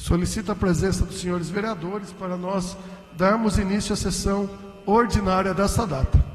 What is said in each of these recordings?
Solicito a presença dos senhores vereadores para nós darmos início à sessão ordinária desta data.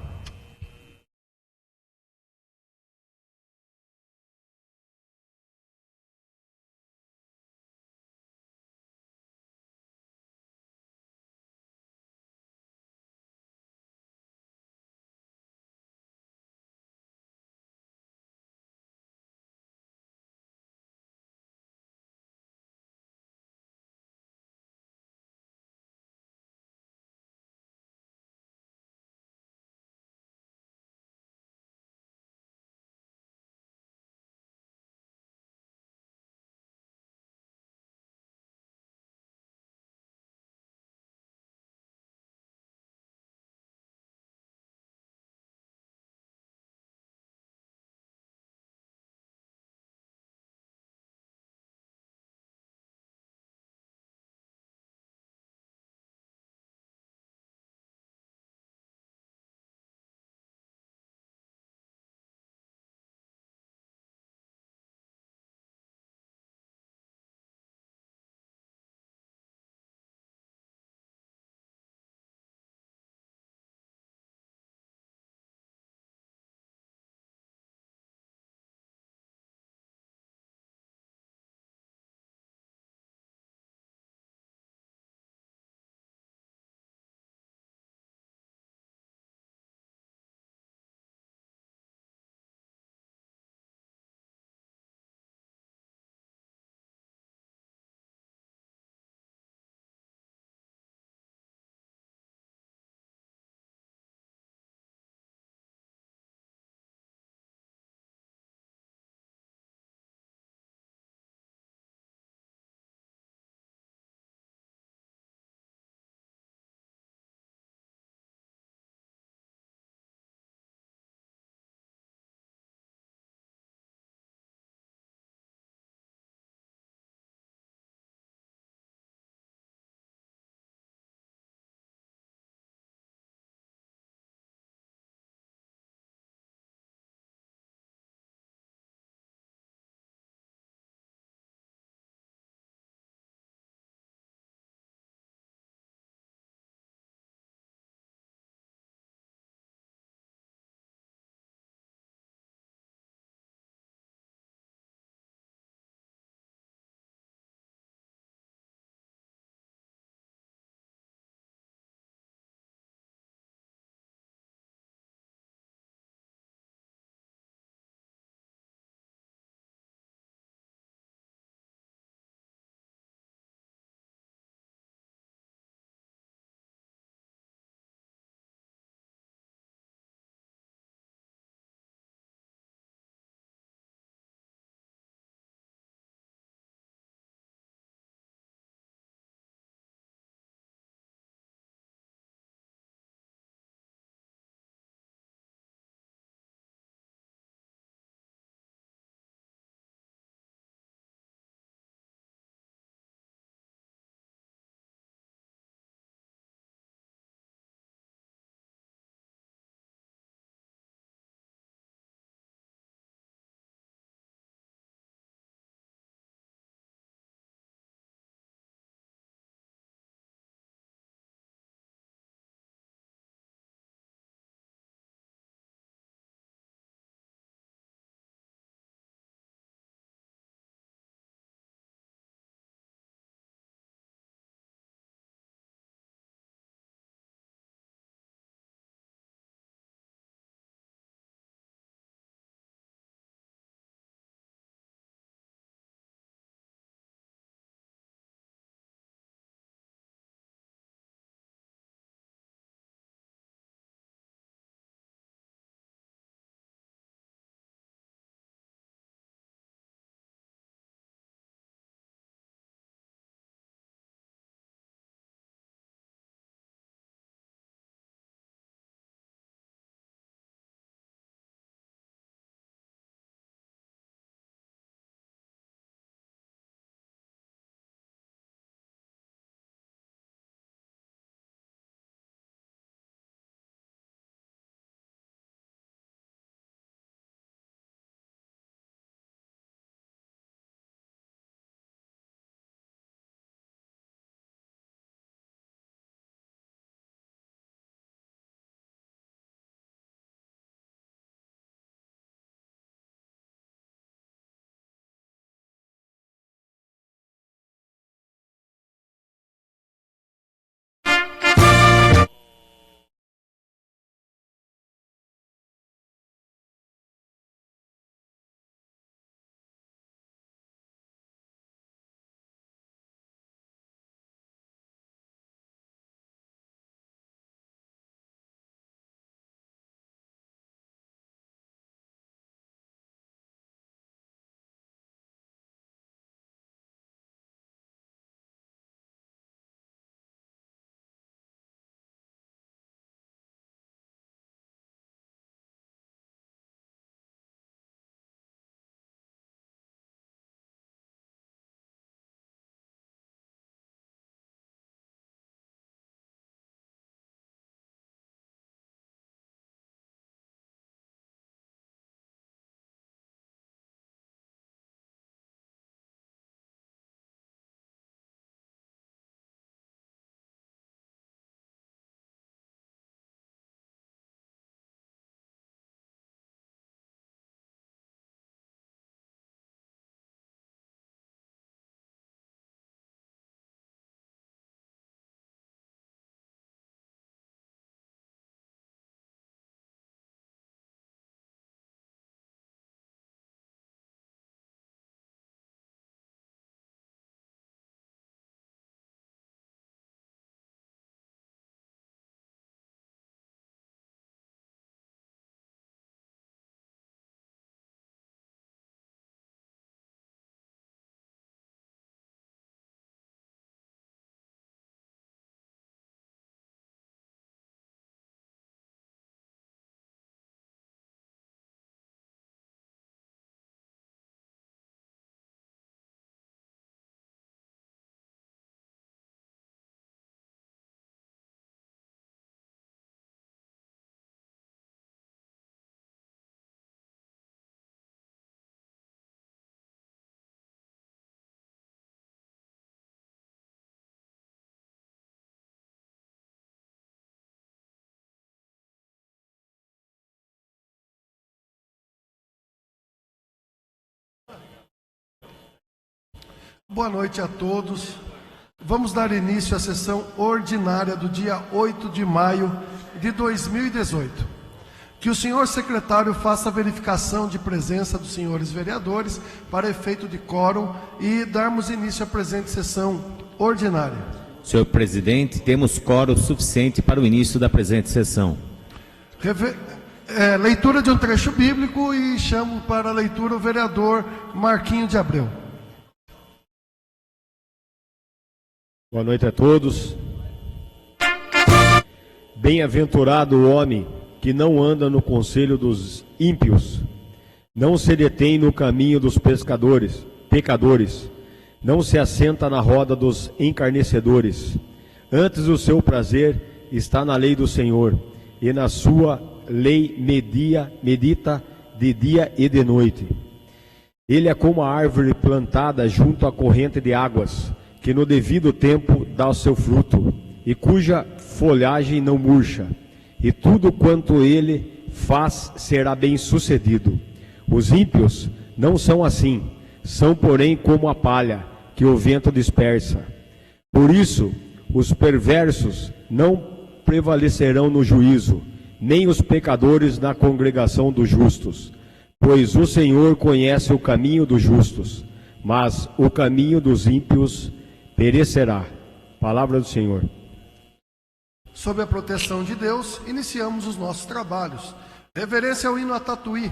Boa noite a todos. Vamos dar início à sessão ordinária do dia 8 de maio de 2018. Que o senhor secretário faça a verificação de presença dos senhores vereadores para efeito de quórum e darmos início à presente sessão ordinária. Senhor presidente, temos quórum suficiente para o início da presente sessão. Leitura de um trecho bíblico e chamo para a leitura o vereador Marquinho de Abreu. Boa noite a todos. Bem-aventurado o homem que não anda no conselho dos ímpios, não se detém no caminho dos pecadores, não se assenta na roda dos encarnecedores. Antes o seu prazer está na lei do Senhor, e na sua lei medita de dia e de noite. Ele é como a árvore plantada junto à corrente de águas, que no devido tempo dá o seu fruto, e cuja folhagem não murcha, e tudo quanto ele faz será bem sucedido. Os ímpios não são assim, são porém como a palha que o vento dispersa. Por isso, os perversos não prevalecerão no juízo, nem os pecadores na congregação dos justos. Pois o Senhor conhece o caminho dos justos, mas o caminho dos ímpios perecerá. Palavra do Senhor. Sob a proteção de Deus, iniciamos os nossos trabalhos. Reverência ao hino a Tatuí.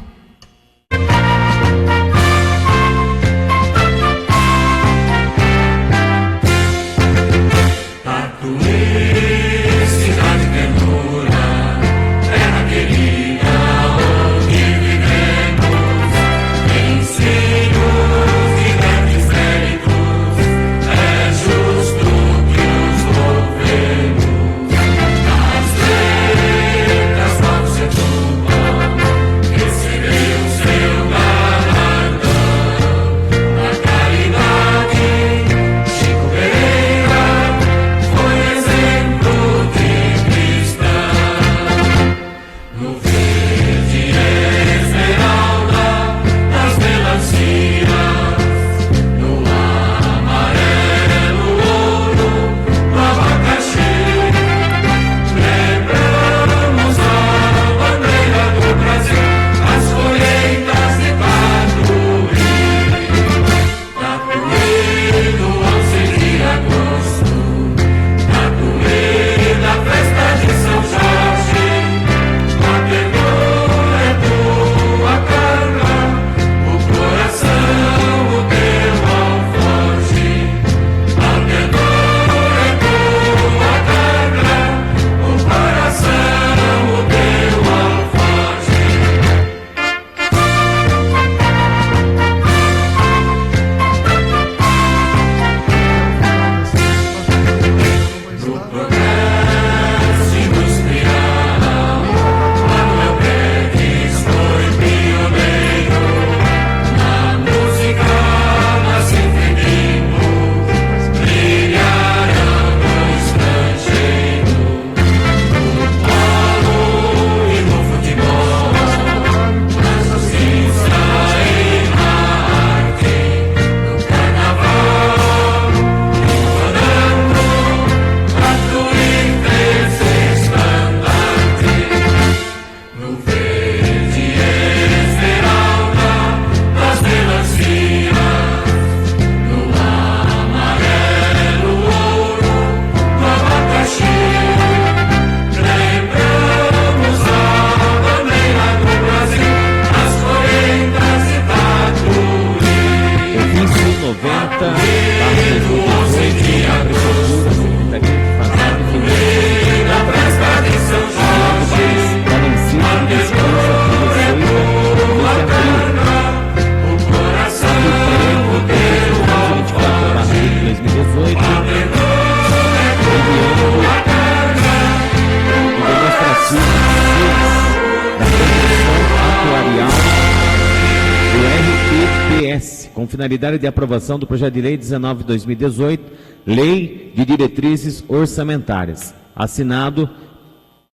com finalidade de aprovação do projeto de lei 19/2018, Lei de Diretrizes Orçamentárias, assinado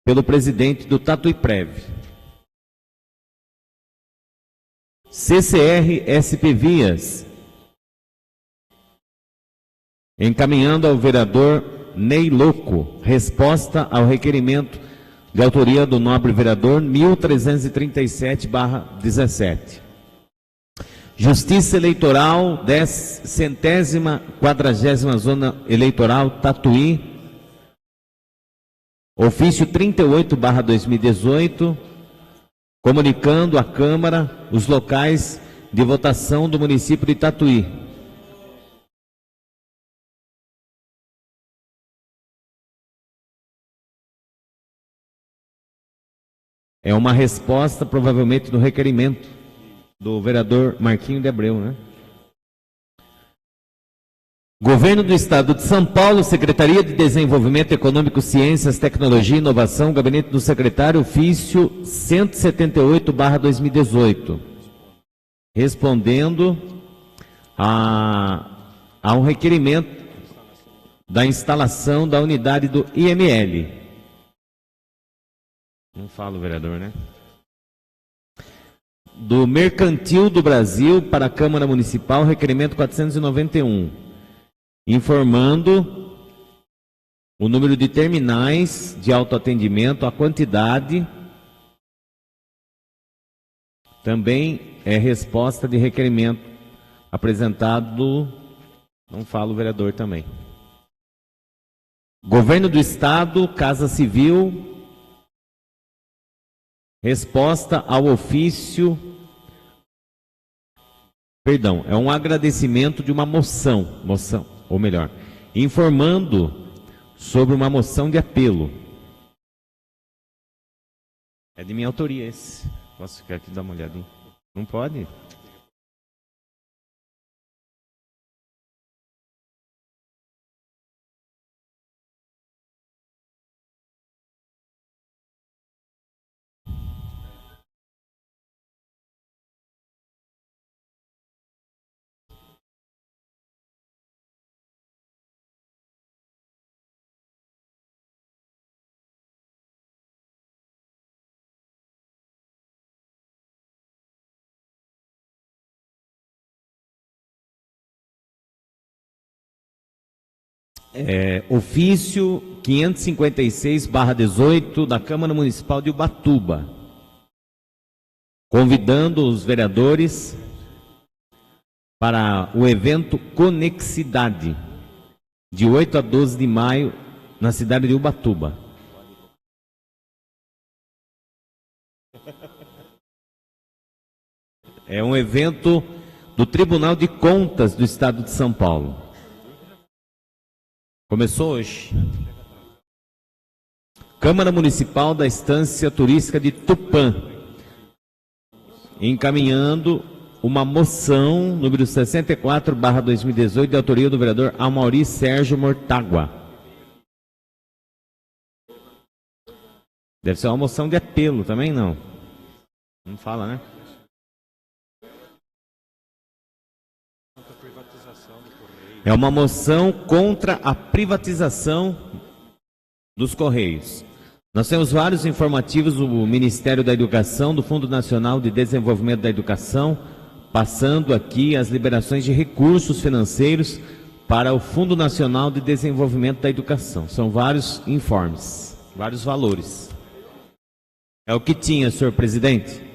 pelo presidente do Tatuiprev. CCR SP Vias, encaminhando ao vereador Ney Loco resposta ao requerimento de autoria do nobre vereador 1337/17. Justiça Eleitoral, 140ª Zona Eleitoral Tatuí, ofício 38/2018, comunicando à Câmara os locais de votação do município de Tatuí. É uma resposta, provavelmente, do requerimento do vereador Marquinho de Abreu, né? Governo do Estado de São Paulo, Secretaria de Desenvolvimento Econômico, Ciências, Tecnologia e Inovação, Gabinete do Secretário, ofício 178/2018, respondendo a um requerimento da instalação da unidade do IML. Não falo, vereador, né? Do Mercantil do Brasil para a Câmara Municipal, requerimento 491, informando o número de terminais de autoatendimento, a quantidade. Também é resposta de requerimento apresentado, não falo, vereador também. Governo do Estado, Casa Civil, resposta ao ofício, perdão, é um agradecimento de uma moção, ou melhor, informando sobre uma moção de apelo. É de minha autoria esse. Posso ficar aqui e dar uma olhadinha? Não pode? Ofício 556/18 da Câmara Municipal de Ubatuba, convidando os vereadores para o evento Conexidade, de 8 a 12 de maio, na cidade de Ubatuba. É um evento do Tribunal de Contas do Estado de São Paulo. Começou hoje. Câmara Municipal da Estância Turística de Tupã, encaminhando uma moção número 64/2018, de autoria do vereador Amauri Sérgio Mortágua. Deve ser uma moção de apelo também, não? Não fala, né? É uma moção contra a privatização dos Correios. Nós temos vários informativos do Ministério da Educação, do Fundo Nacional de Desenvolvimento da Educação, passando aqui as liberações de recursos financeiros para o Fundo Nacional de Desenvolvimento da Educação. São vários informes, vários valores. É o que tinha, senhor presidente.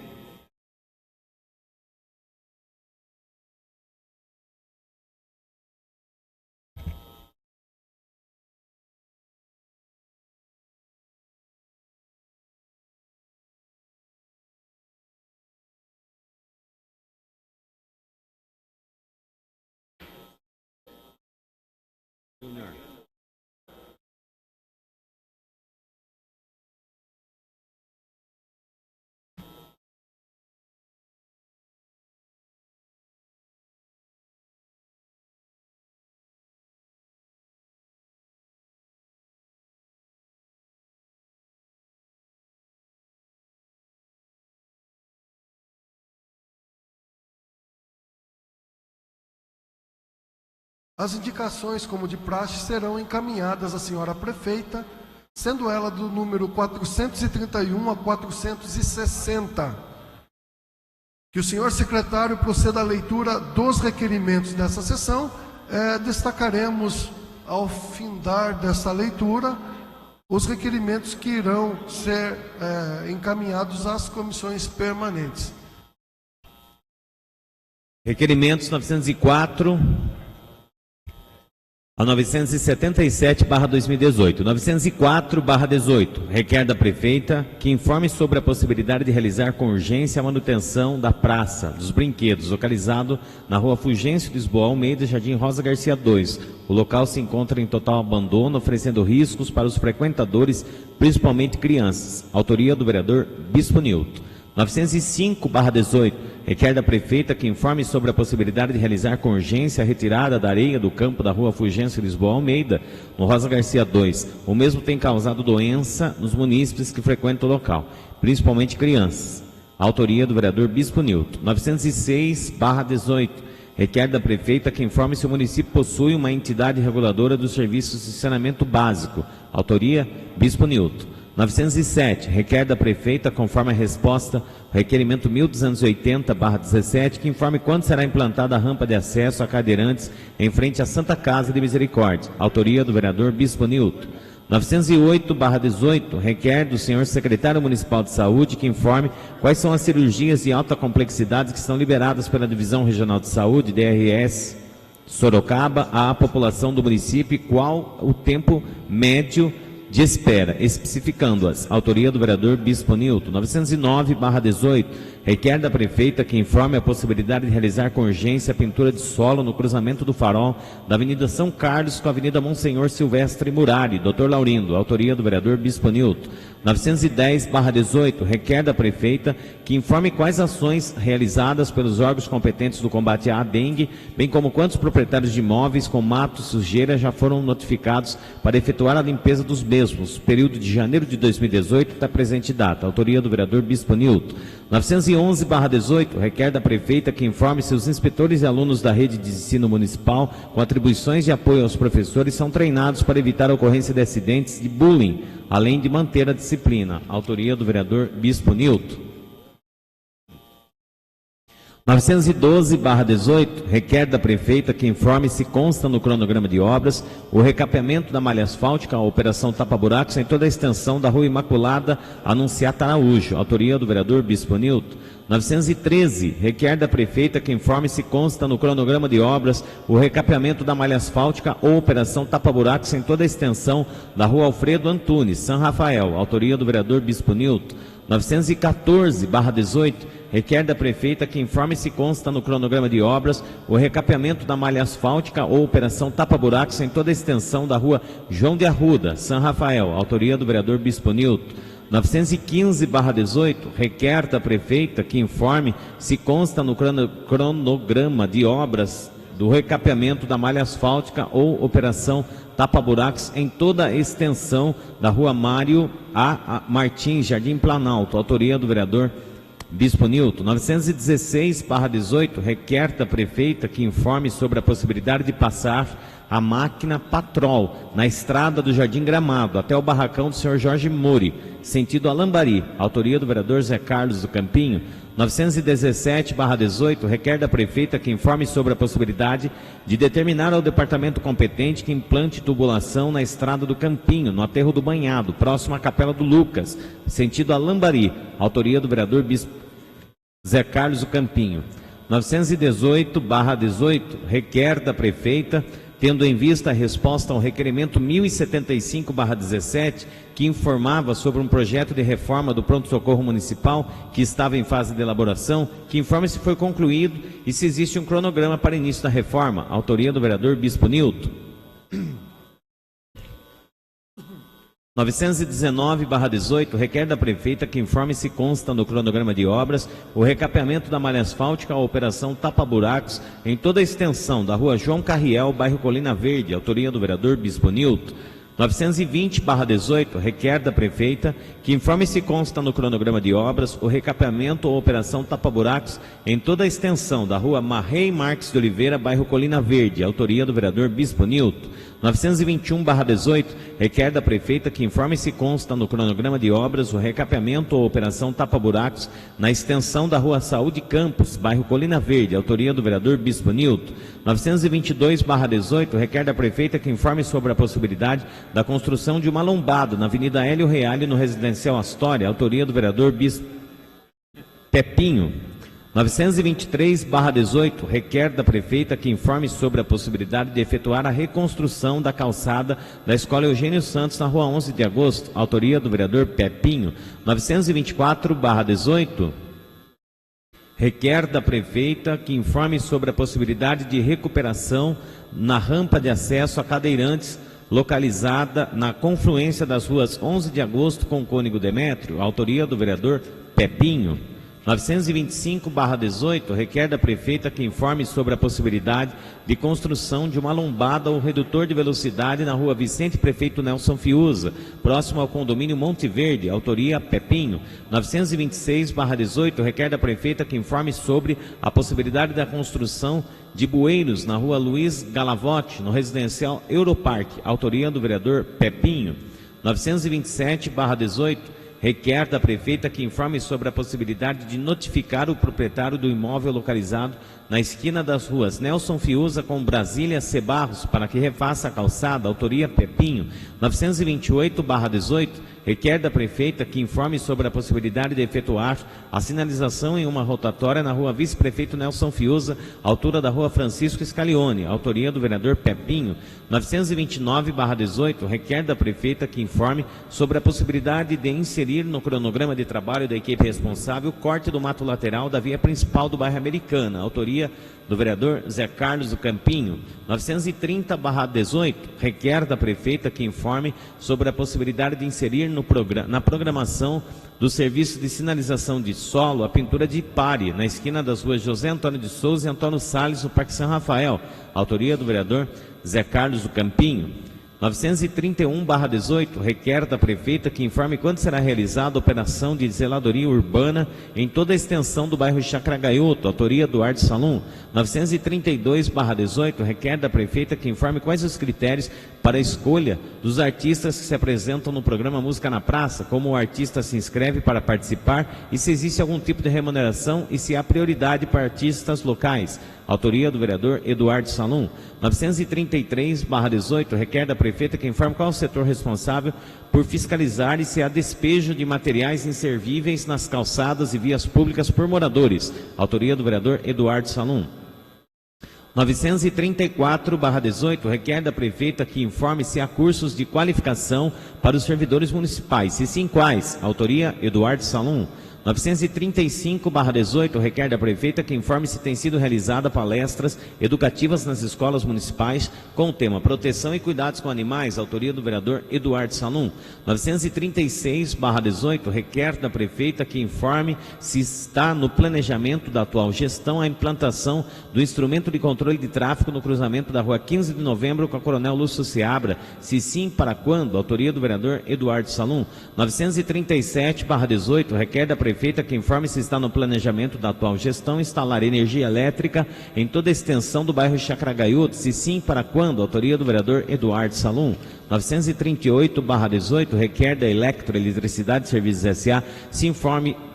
As indicações, como de praxe, serão encaminhadas à senhora prefeita, sendo ela do número 431 a 460. Que o senhor secretário proceda à leitura dos requerimentos dessa sessão destacaremos, ao findar dessa leitura, os requerimentos que irão ser encaminhados às comissões permanentes. Requerimentos 904 a 977/2018. 904/18. Requer da prefeita que informe sobre a possibilidade de realizar com urgência a manutenção da Praça dos Brinquedos, localizado na Rua Fulgêncio Lisboa Almeida, Jardim Rosa Garcia 2. O local se encontra em total abandono, oferecendo riscos para os frequentadores, principalmente crianças. Autoria do vereador Bispo Nilton. 905/18. Requer da prefeita que informe sobre a possibilidade de realizar com urgência a retirada da areia do campo da Rua Fulgêncio Lisboa Almeida, no Rosa Garcia 2. O mesmo tem causado doença nos munícipes que frequentam o local, principalmente crianças. Autoria do vereador Bispo Nilton. 906/18. Requer da prefeita que informe se o município possui uma entidade reguladora dos serviços de saneamento básico. Autoria Bispo Nilton. 907, requer da prefeita, conforme a resposta, requerimento 1280/17, que informe quando será implantada a rampa de acesso a cadeirantes em frente à Santa Casa de Misericórdia. Autoria do vereador Bispo Nilton. 908/18, requer do senhor secretário municipal de saúde que informe quais são as cirurgias de alta complexidade que são liberadas pela Divisão Regional de Saúde, DRS Sorocaba, à população do município e qual o tempo médio de espera, especificando-as. Autoria do vereador Bispo Nilton. 909/18, requer da prefeita que informe a possibilidade de realizar com urgência a pintura de solo no cruzamento do farol da Avenida São Carlos com a Avenida Monsenhor Silvestre Murari. Dr. Laurindo. Autoria do vereador Bispo Nilton. 910/18, requer da prefeita que informe quais ações realizadas pelos órgãos competentes do combate à dengue, bem como quantos proprietários de imóveis com mato e sujeira já foram notificados para efetuar a limpeza dos mesmos, período de janeiro de 2018 até a presente data. Autoria do vereador Bispo Nilton. 911/18, requer da prefeita que informe se os inspetores e alunos da rede de ensino municipal com atribuições de apoio aos professores são treinados para evitar a ocorrência de acidentes de bullying, além de manter a disciplina. Autoria do vereador Bispo Nilton. 912/18, requer da prefeita que informe se consta no cronograma de obras o recapeamento da malha asfáltica, a operação tapa-buracos em toda a extensão da Rua Imaculada Anunciata Araújo. Autoria do vereador Bispo Nilton. 913, requer da prefeita que informe se consta no cronograma de obras o recapeamento da malha asfáltica ou operação tapa-buracos em toda a extensão da Rua Alfredo Antunes, São Rafael. Autoria do vereador Bispo Nilton. 914/18, requer da prefeita que informe se consta no cronograma de obras o recapeamento da malha asfáltica ou operação tapa-buracos em toda a extensão da Rua João de Arruda, São Rafael. Autoria do vereador Bispo Nilton. 915/18, requer da prefeita que informe se consta no cronograma de obras do recapeamento da malha asfáltica ou operação tapa-buracos em toda a extensão da Rua Mário A. Martins, Jardim Planalto. Autoria do vereador Bispo Nilton. 916/18, requer da prefeita que informe sobre a possibilidade de passar a máquina Patrol na estrada do Jardim Gramado até o barracão do senhor Jorge Mori, sentido Alambari. Autoria do vereador Zé Carlos do Campinho. 917/18, requer da prefeita que informe sobre a possibilidade de determinar ao departamento competente que implante tubulação na estrada do Campinho, no aterro do Banhado, próximo à Capela do Lucas, sentido Alambari. Autoria do vereador Bispo Zé Carlos do Campinho. 918/18, requer da prefeita, tendo em vista a resposta ao requerimento 1075/17, que informava sobre um projeto de reforma do pronto-socorro municipal que estava em fase de elaboração, que informe se foi concluído e se existe um cronograma para início da reforma. Autoria do vereador Bispo Nilton. 919/18, requer da prefeita que informe se consta no cronograma de obras o recapeamento da malha asfáltica ou operação tapa-buracos em toda a extensão da Rua João Carriel, bairro Colina Verde. Autoria do vereador Bispo Nilton. 920/18 requer da prefeita que informe se consta no cronograma de obras o recapeamento ou operação tapa-buracos em toda a extensão da rua Marrei Marques de Oliveira, bairro Colina Verde, autoria do vereador Bispo Nilton. 921/18 requer da prefeita que informe se consta no cronograma de obras o recapeamento ou operação tapa-buracos na extensão da rua Saúde Campos, bairro Colina Verde, autoria do vereador Bispo Nilton. 922/18 requer da prefeita que informe sobre a possibilidade da construção de uma lombada na Avenida Hélio Reale, no residencial Astoria, autoria do vereador Bispo Pepinho. 923/18 requer da prefeita que informe sobre a possibilidade de efetuar a reconstrução da calçada da Escola Eugênio Santos na rua 11 de agosto, autoria do vereador Pepinho. 924/18 requer da prefeita que informe sobre a possibilidade de recuperação na rampa de acesso a cadeirantes localizada na confluência das ruas 11 de agosto com Cônigo Demétrio, autoria do vereador Pepinho. 925/18 requer da prefeita que informe sobre a possibilidade de construção de uma lombada ou redutor de velocidade na rua Vicente Prefeito Nelson Fiuza, próximo ao condomínio Monte Verde, autoria Pepinho. 926/18 requer da prefeita que informe sobre a possibilidade da construção de bueiros na rua Luiz Galavotti, no residencial Europarque, autoria do vereador Pepinho. 927/18 requer da prefeita que informe sobre a possibilidade de notificar o proprietário do imóvel localizado na esquina das ruas Nelson Fiuza com Brasília Cebarros para que refaça a calçada, autoria Pepinho. 928/18 requer da prefeita que informe sobre a possibilidade de efetuar a sinalização em uma rotatória na rua Vice-Prefeito Nelson Fiuza, altura da rua Francisco Scalione, autoria do vereador Pepinho. 929/18 requer da prefeita que informe sobre a possibilidade de inserir no cronograma de trabalho da equipe responsável o corte do mato lateral da via principal do bairro Americana, autoria do vereador Zé Carlos do Campinho. 930/18 requer da prefeita que informe sobre a possibilidade de inserir na programação do serviço de sinalização de solo a pintura de pare na esquina das ruas José Antônio de Souza e Antônio Salles, no Parque São Rafael, autoria do vereador Zé Carlos do Campinho. 931/18 requer da prefeita que informe quando será realizada a operação de zeladoria urbana em toda a extensão do bairro Chácara Gaioto, autoria Eduardo Salum. 932/18 requer da prefeita que informe quais os critérios para a escolha dos artistas que se apresentam no programa Música na Praça, como o artista se inscreve para participar e se existe algum tipo de remuneração e se há prioridade para artistas locais, autoria do vereador Eduardo Salum. 933/18 requer da prefeita que informe qual é o setor responsável por fiscalizar e se há despejo de materiais inservíveis nas calçadas e vias públicas por moradores, autoria do vereador Eduardo Salum. 934/18 requer da prefeita que informe se há cursos de qualificação para os servidores municipais, se sim quais, autoria Eduardo Salum. 935/18 requer da prefeita que informe se tem sido realizada palestras educativas nas escolas municipais com o tema Proteção e Cuidados com Animais, autoria do vereador Eduardo Salum. 936/18 requer da prefeita que informe se está no planejamento da atual gestão a implantação do instrumento de controle de tráfego no cruzamento da rua 15 de novembro com a Coronel Lúcio Seabra, se sim, para quando, autoria do vereador Eduardo Salum. 937/18 requer da prefeita que informe se está no planejamento da atual gestão instalar energia elétrica em toda a extensão do bairro Chácara Gaioto, se sim, para quando, autoria do vereador Eduardo Salum. 938/18 requer da Eletricidade Serviços S.A.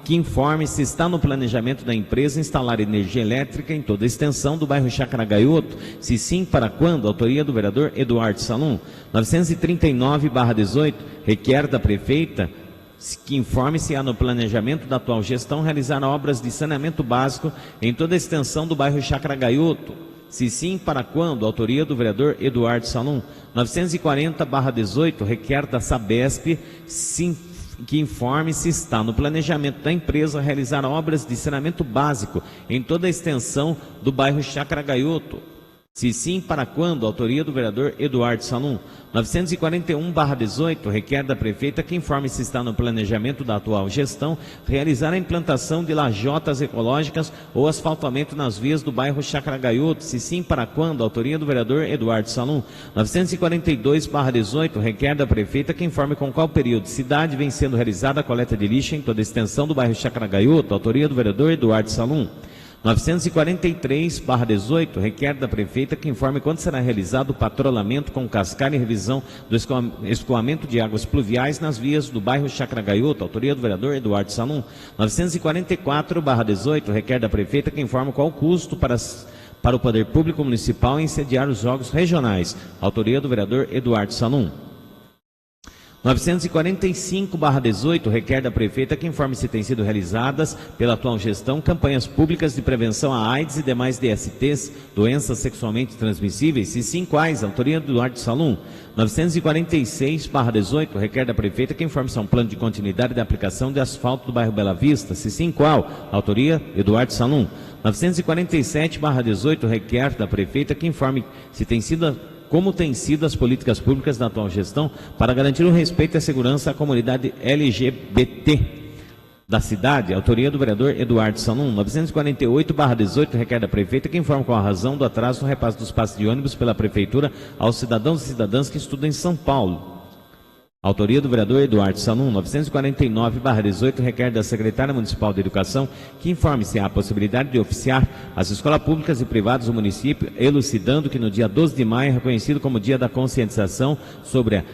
que informe se está no planejamento da empresa instalar energia elétrica em toda a extensão do bairro Chácara Gaioto, se sim, para quando, autoria do vereador Eduardo Salum. 939/18 requer da prefeita que informe se há no planejamento da atual gestão realizar obras de saneamento básico em toda a extensão do bairro Chácara Gaioto, se sim, para quando, autoria do vereador Eduardo Salum. 940/18 requer da Sabesp que informe se está no planejamento da empresa realizar obras de saneamento básico em toda a extensão do bairro Chácara Gaioto, Se sim, para quando? Autoria do vereador Eduardo Salum. 941/18 requer da prefeita que informe se está no planejamento da atual gestão realizar a implantação de lajotas ecológicas ou asfaltamento nas vias do bairro Chácara Gaioto. Se sim, para quando? Autoria do vereador Eduardo Salum. 942/18 requer da prefeita que informe com qual periodicidade vem sendo realizada a coleta de lixo em toda a extensão do bairro Chácara Gaioto. Autoria do vereador Eduardo Salum. 943/18 requer da prefeita que informe quando será realizado o patrulhamento com cascalho e revisão do escoamento de águas pluviais nas vias do bairro Chácara Gaioto. Autoria do vereador Eduardo Salum. 944/18 requer da prefeita que informe qual o custo para o Poder Público Municipal em sediar os Jogos Regionais. Autoria do vereador Eduardo Salum. 945/18 requer da prefeita que informe se têm sido realizadas pela atual gestão campanhas públicas de prevenção à AIDS e demais DSTs, doenças sexualmente transmissíveis, se sim quais? Autoria do Eduardo Salum. 946/18 requer da prefeita que informe se há um plano de continuidade da aplicação de asfalto do bairro Bela Vista, se sim qual? Autoria Eduardo Salum. 947/18 requer da prefeita que informe se tem sido como têm sido as políticas públicas da atual gestão para garantir o respeito e a segurança à comunidade LGBT da cidade. Autoria do vereador Eduardo Salum. 948/18 requer da prefeita que informe qual a razão do atraso no repasse dos passes de ônibus pela prefeitura aos cidadãos e cidadãs que estudam em São Paulo. Autoria do vereador Eduardo Salum. 949/18 requer da secretária municipal de Educação que informe se há a possibilidade de oficiar as escolas públicas e privadas do município, elucidando que no dia 12 de maio é reconhecido como dia da conscientização sobre a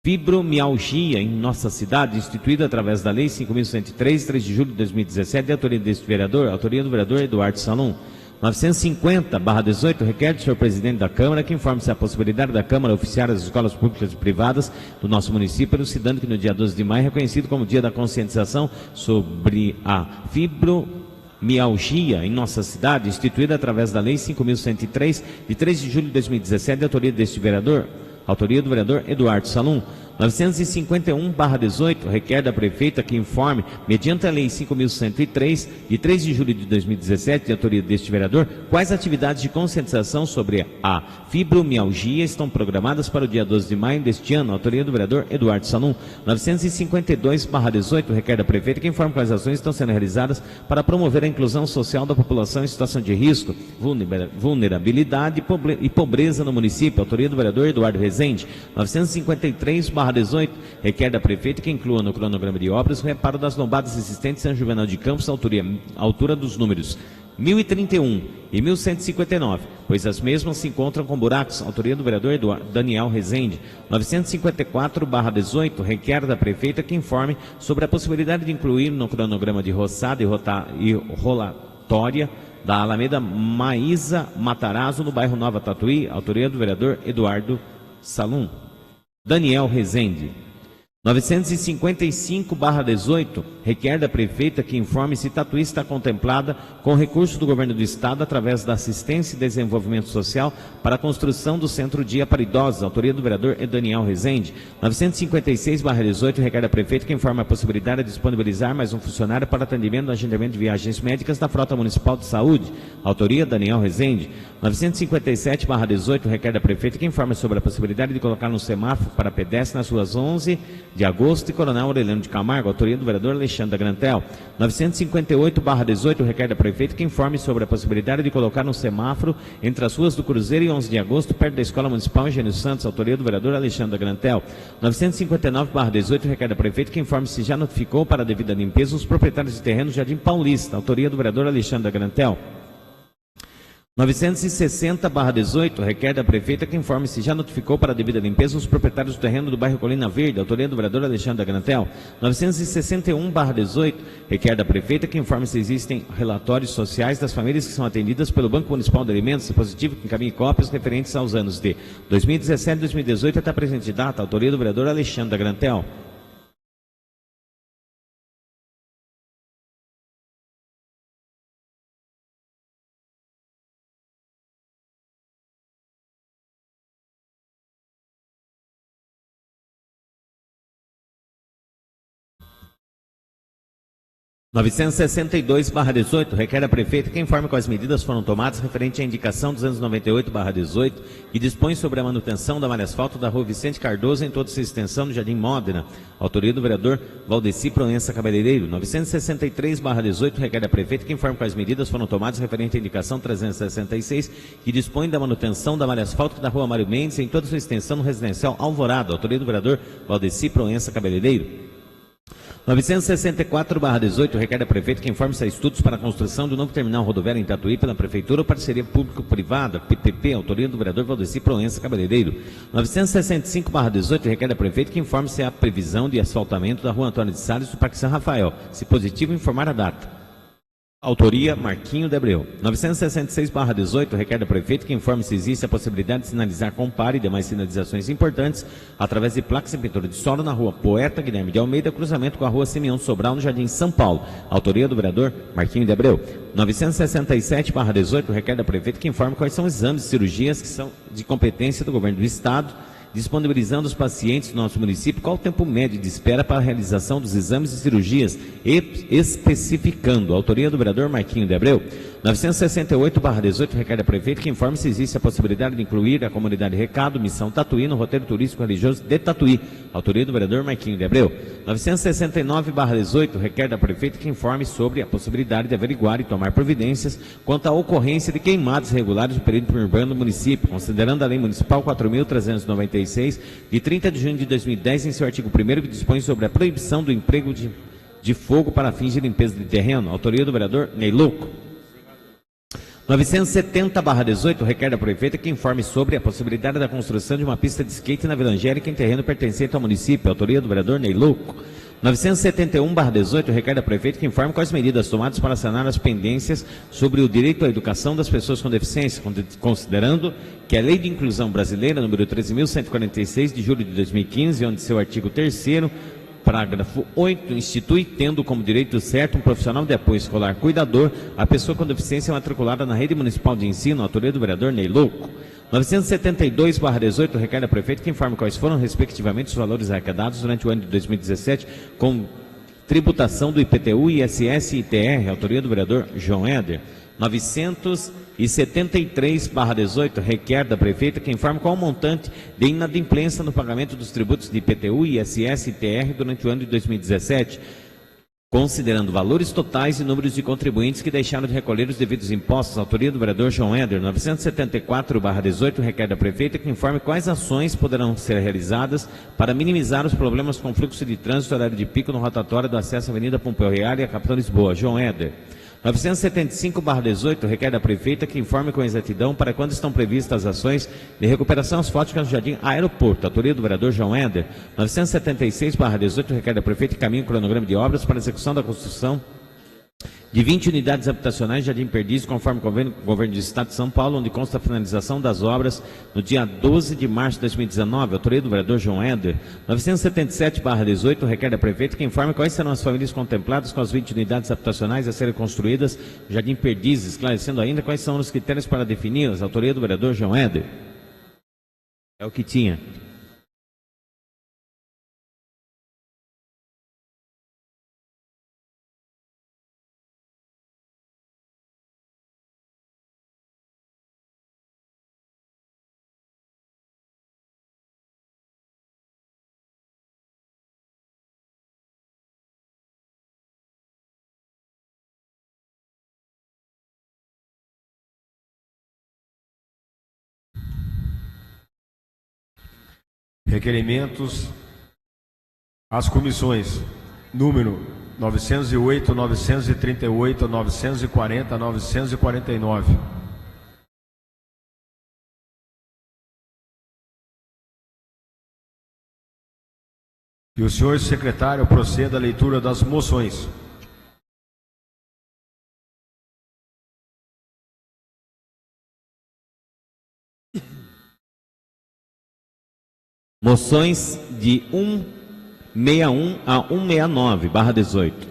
fibromialgia em nossa cidade, instituída através da Lei 5.103, 3 de julho de 2017, de autoria deste vereador. Autoria do vereador Eduardo Salum. 950/18 requer do senhor presidente da Câmara que informe se há a possibilidade da Câmara oficiar as escolas públicas e privadas do nosso município, elucidando que no dia 12 de maio é reconhecido como dia da conscientização sobre a fibromialgia em nossa cidade, instituída através da Lei 5.103, de 3 de julho de 2017, de autoria deste vereador. Autoria do vereador Eduardo Salum. 951/18 requer da prefeita que informe, mediante a Lei 5.103, de 3 de julho de 2017, de autoria deste vereador, quais atividades de conscientização sobre a fibromialgia estão programadas para o dia 12 de maio deste ano. Autoria do vereador Eduardo Salum. 952/18 requer da prefeita que informe quais ações estão sendo realizadas para promover a inclusão social da população em situação de risco, vulnerabilidade e pobreza no município. Autoria do vereador Eduardo Rezende. 953/18 requer da prefeita que inclua no cronograma de obras o reparo das lombadas existentes em São Juvenal de Campos, altura dos números 1031 e 1159, pois as mesmas se encontram com buracos. Autoria do vereador Daniel Rezende. 954/18 requer da prefeita que informe sobre a possibilidade de incluir no cronograma de roçada e rolatória da Alameda Maísa Matarazzo, no bairro Nova Tatuí. Autoria do vereador Eduardo Salum. Daniel Rezende. 955/18 requer da prefeita que informe se Tatuí está contemplada com recurso do governo do estado através da assistência e desenvolvimento social para a construção do centro dia para idosos. Autoria do vereador Daniel Rezende. 956/18 requer da prefeita que informe a possibilidade de disponibilizar mais um funcionário para atendimento no agendamento de viagens médicas da frota municipal de saúde. Autoria Daniel Rezende. 957/18 requer da prefeita que informe sobre a possibilidade de colocar um semáforo para pedestres nas ruas 11 de Agosto e Coronel Aureliano de Camargo. Autoria do vereador Alexandre Grantel. 958/18 requer da prefeita que informe sobre a possibilidade de colocar um semáforo entre as ruas do Cruzeiro e 11 de Agosto, perto da Escola Municipal Eugênio Santos. Autoria do vereador Alexandre Grantel. 959/18 requer da prefeita que informe se já notificou para a devida limpeza os proprietários de terrenos Jardim Paulista. Autoria do vereador Alexandre Grantel. 960/18 requer da prefeita que informe se já notificou para a devida limpeza os proprietários do terreno do bairro Colina Verde. Autoria do vereador Alexandre Grantel. 961/18 requer da prefeita que informe se existem relatórios sociais das famílias que são atendidas pelo Banco Municipal de Alimentos, dispositivo que encaminhe cópias referentes aos anos de 2017 e 2018 até a presente data. Autoria do vereador Alexandre Grantel. 962/18, requer a prefeita que informe quais medidas foram tomadas referente à indicação 298/18, que dispõe sobre a manutenção da malha asfalto da rua Vicente Cardoso em toda sua extensão no Jardim Módena. Autoria do vereador Valdeci Proença Cabeleireiro. 963/18, requer a prefeita que informe quais medidas foram tomadas referente à indicação 366, que dispõe da manutenção da malha asfalto da rua Mário Mendes em toda sua extensão no residencial Alvorada. Autoria do vereador Valdeci Proença Cabeleireiro. 964/18, requer a prefeita que informe se há estudos para a construção do novo terminal rodoviário em Tatuí pela Prefeitura ou parceria público-privada, PPP, autoria do vereador Valdeci Proença Cabeleireiro. 965/18, requer a prefeita que informe se há previsão de asfaltamento da rua Antônio de Salles do Parque São Rafael. Se positivo, informar a data. Autoria, Marquinho de Abreu. 966/18, requer da prefeita que informe se existe a possibilidade de sinalizar Compare e demais sinalizações importantes através de placas em pintura de solo na rua Poeta Guilherme de Almeida, cruzamento com a rua Simeão Sobral, no Jardim São Paulo. Autoria do vereador Marquinho de Abreu. 967/18, requer da prefeita que informe quais são os exames e cirurgias que são de competência do governo do Estado, disponibilizando os pacientes do nosso município qual o tempo médio de espera para a realização dos exames e cirurgias, e especificando. Autoria do vereador Marquinho de Abreu. 968/18, requer a prefeita que informe se existe a possibilidade de incluir a comunidade Recado, Missão Tatuí, no roteiro turístico religioso de Tatuí. Autoria do vereador Marquinho de Abreu. 969/18, requer da prefeita que informe sobre a possibilidade de averiguar e tomar providências quanto à ocorrência de queimadas irregulares do período urbano do município, considerando a Lei Municipal 4.396, de 30 de junho de 2010, em seu artigo 1º, que dispõe sobre a proibição do emprego de fogo para fins de limpeza de terreno. Autoria do vereador Ney Louco. 970/18, requer da prefeita que informe sobre a possibilidade da construção de uma pista de skate na Vila Angélica em terreno pertencente ao município. Autoria do vereador Ney Louco. 971/18, requer da prefeita que informe quais medidas tomadas para sanar as pendências sobre o direito à educação das pessoas com deficiência, considerando que a Lei de Inclusão Brasileira, número 13.146, de julho de 2015, onde seu artigo 3º, parágrafo 8, institui, tendo como direito certo um profissional de apoio escolar cuidador, a pessoa com deficiência matriculada na rede municipal de ensino. Autoria do vereador Ney Louco. 972/18, requer da prefeita que informe quais foram, respectivamente, os valores arrecadados durante o ano de 2017 com tributação do IPTU, ISS e ITR. Autoria do vereador João Éder. 973/18, requer da prefeita que informe qual o montante de inadimplência no pagamento dos tributos de IPTU, ISS e ITR durante o ano de 2017, considerando valores totais e números de contribuintes que deixaram de recolher os devidos impostos. Autoria do vereador João Éder. 974/18, requer da prefeita que informe quais ações poderão ser realizadas para minimizar os problemas com fluxo de trânsito horário de pico no rotatório do acesso à Avenida Pompeu Reale e à Capitão Lisboa. João Éder. 975/18, requer da prefeita que informe com exatidão para quando estão previstas as ações de recuperação asfáltica no Jardim Aeroporto. Autoria do vereador João Éder. 976/18, requer da prefeita que caminhe o cronograma de obras para a execução da construção de 20 unidades habitacionais Jardim Perdiz, conforme o governo do Estado de São Paulo, onde consta a finalização das obras no dia 12 de março de 2019. Autoria do vereador João Éder. 977/18, requer da prefeita que informe quais serão as famílias contempladas com as 20 unidades habitacionais a serem construídas no Jardim Perdiz, esclarecendo ainda quais são os critérios para defini-las. Autoria do vereador João Éder. É o que tinha. Requerimentos às comissões número 908, 938, 940, 949. E o senhor secretário proceda à leitura das moções. Moções de 161 a 169/18.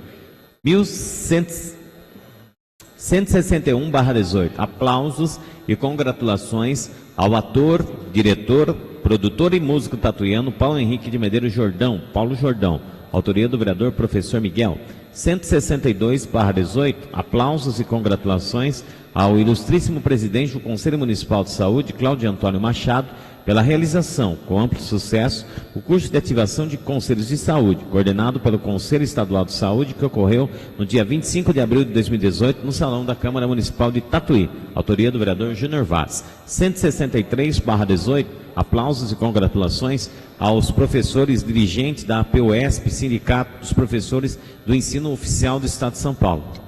1161/18. Aplausos e congratulações ao ator, diretor, produtor e músico tatuiano Paulo Henrique de Medeiros Jordão, Paulo Jordão. Autoria do vereador professor Miguel. 162/18, aplausos e congratulações ao ilustríssimo presidente do Conselho Municipal de Saúde, Cláudio Antônio Machado, pela realização, com amplo sucesso, o curso de ativação de conselhos de saúde, coordenado pelo Conselho Estadual de Saúde, que ocorreu no dia 25 de abril de 2018, no Salão da Câmara Municipal de Tatuí, autoria do vereador Júnior Vaz. 163/18, aplausos e congratulações aos professores dirigentes da APUESP, Sindicato dos Professores do Ensino Oficial do Estado de São Paulo.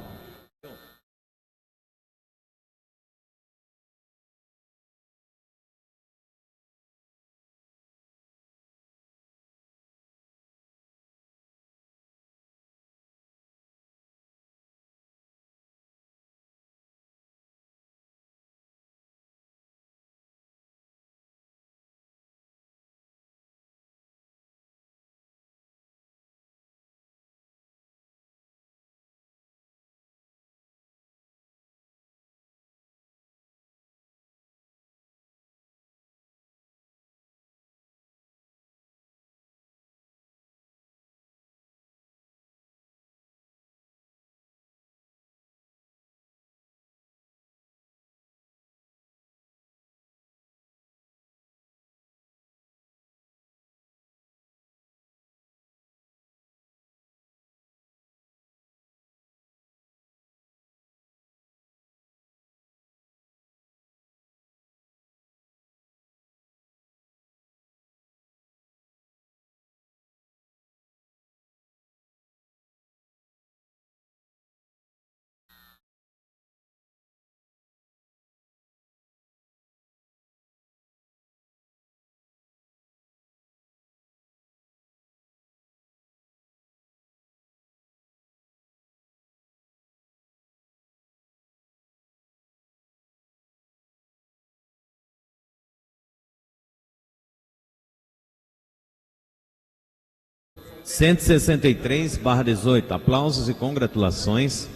– 163/18, aplausos e congratulações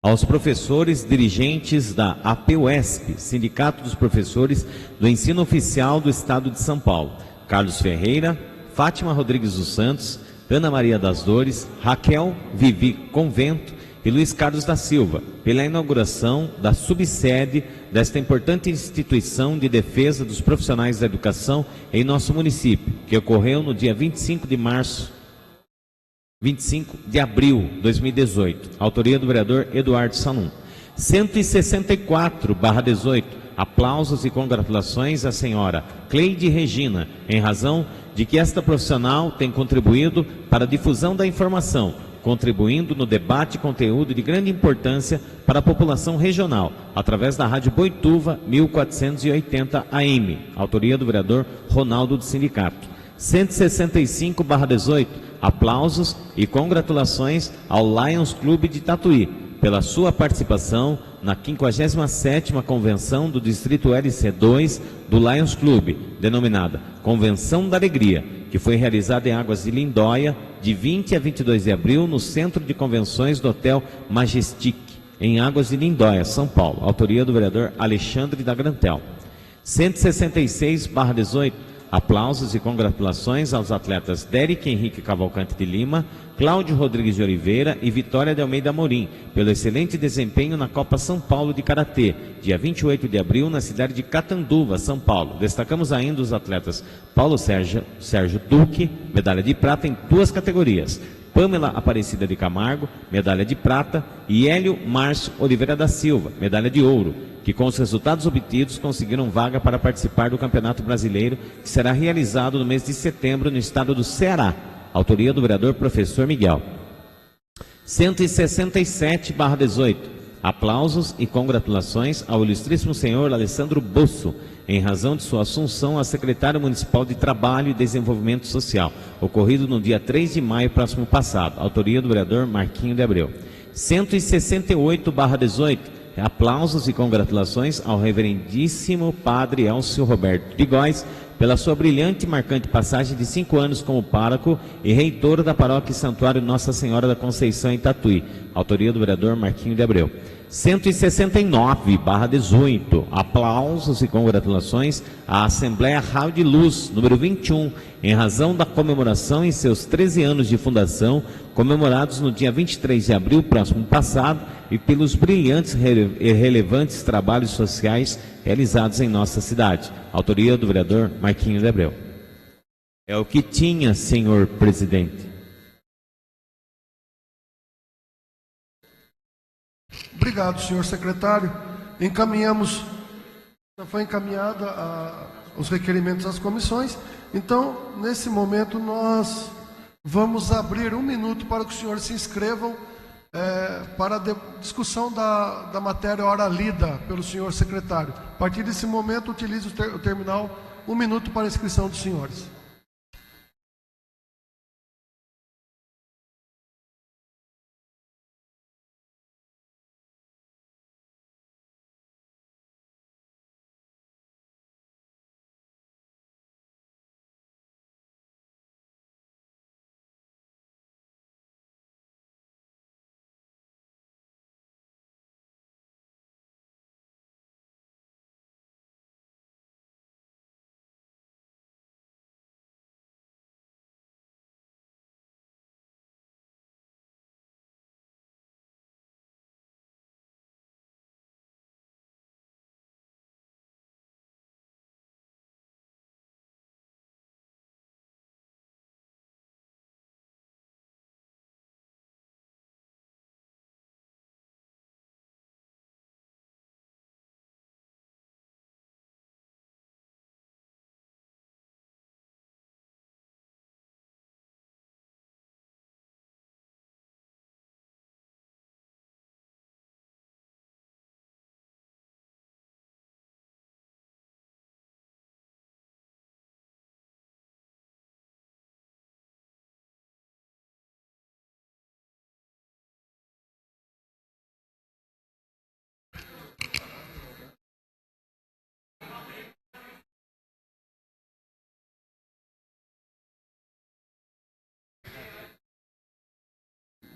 aos professores dirigentes da APUESP, Sindicato dos Professores do Ensino Oficial do Estado de São Paulo, Carlos Ferreira, Fátima Rodrigues dos Santos, Ana Maria das Dores, Raquel Vivi Convento e Luiz Carlos da Silva, pela inauguração da subsede desta importante instituição de defesa dos profissionais da educação em nosso município, que ocorreu no dia 25 de abril de 2018, autoria do vereador Eduardo Sanum. 164/18, aplausos e congratulações à senhora Cleide Regina, em razão de que esta profissional tem contribuído para a difusão da informação, contribuindo no debate e conteúdo de grande importância para a população regional, através da Rádio Boituva 1480 AM, autoria do vereador Ronaldo do Sindicato. 165/18, aplausos e congratulações ao Lions Clube de Tatuí, pela sua participação na 57ª Convenção do Distrito LC2 do Lions Clube, denominada Convenção da Alegria, que foi realizada em Águas de Lindóia, de 20 a 22 de abril, no Centro de Convenções do Hotel Majestic, em Águas de Lindóia, São Paulo, autoria do vereador Alexandre da Grantel. 166/18, aplausos e congratulações aos atletas Derek Henrique Cavalcante de Lima, Cláudio Rodrigues de Oliveira e Vitória de Almeida Morim, pelo excelente desempenho na Copa São Paulo de Karatê, dia 28 de abril, na cidade de Catanduva, São Paulo. Destacamos ainda os atletas Paulo Sérgio Duque, medalha de prata em 2 categorias, Pâmela Aparecida de Camargo, medalha de prata, e Hélio Márcio Oliveira da Silva, medalha de ouro, que com os resultados obtidos conseguiram vaga para participar do Campeonato Brasileiro, que será realizado no mês de setembro no estado do Ceará, autoria do vereador Professor Miguel. 167/18, aplausos e congratulações ao ilustríssimo senhor Alessandro Bosso, em razão de sua assunção a secretário municipal de Trabalho e Desenvolvimento Social, ocorrido no dia 3 de maio próximo passado, autoria do vereador Marquinho de Abreu. 168/18, aplausos e congratulações ao reverendíssimo padre Elcio Roberto de Góes, pela sua brilhante e marcante passagem de 5 anos como pároco e reitor da paróquia e santuário Nossa Senhora da Conceição em Tatuí. Autoria do vereador Marquinho de Abreu. 169/18. Aplausos e congratulações à Assembleia Raio de Luz, número 21, em razão da comemoração em seus 13 anos de fundação, comemorados no dia 23 de abril próximo passado, e pelos brilhantes e relevantes trabalhos sociais realizados em nossa cidade. Autoria do vereador Marquinho de Abreu. É o que tinha, senhor presidente. Obrigado, senhor secretário. Já foi encaminhada os requerimentos às comissões. Então, nesse momento, nós vamos abrir 1 minuto para que os senhores se inscrevam para a discussão da matéria ora lida pelo senhor secretário. A partir desse momento, utilize o terminal 1 minuto para a inscrição dos senhores.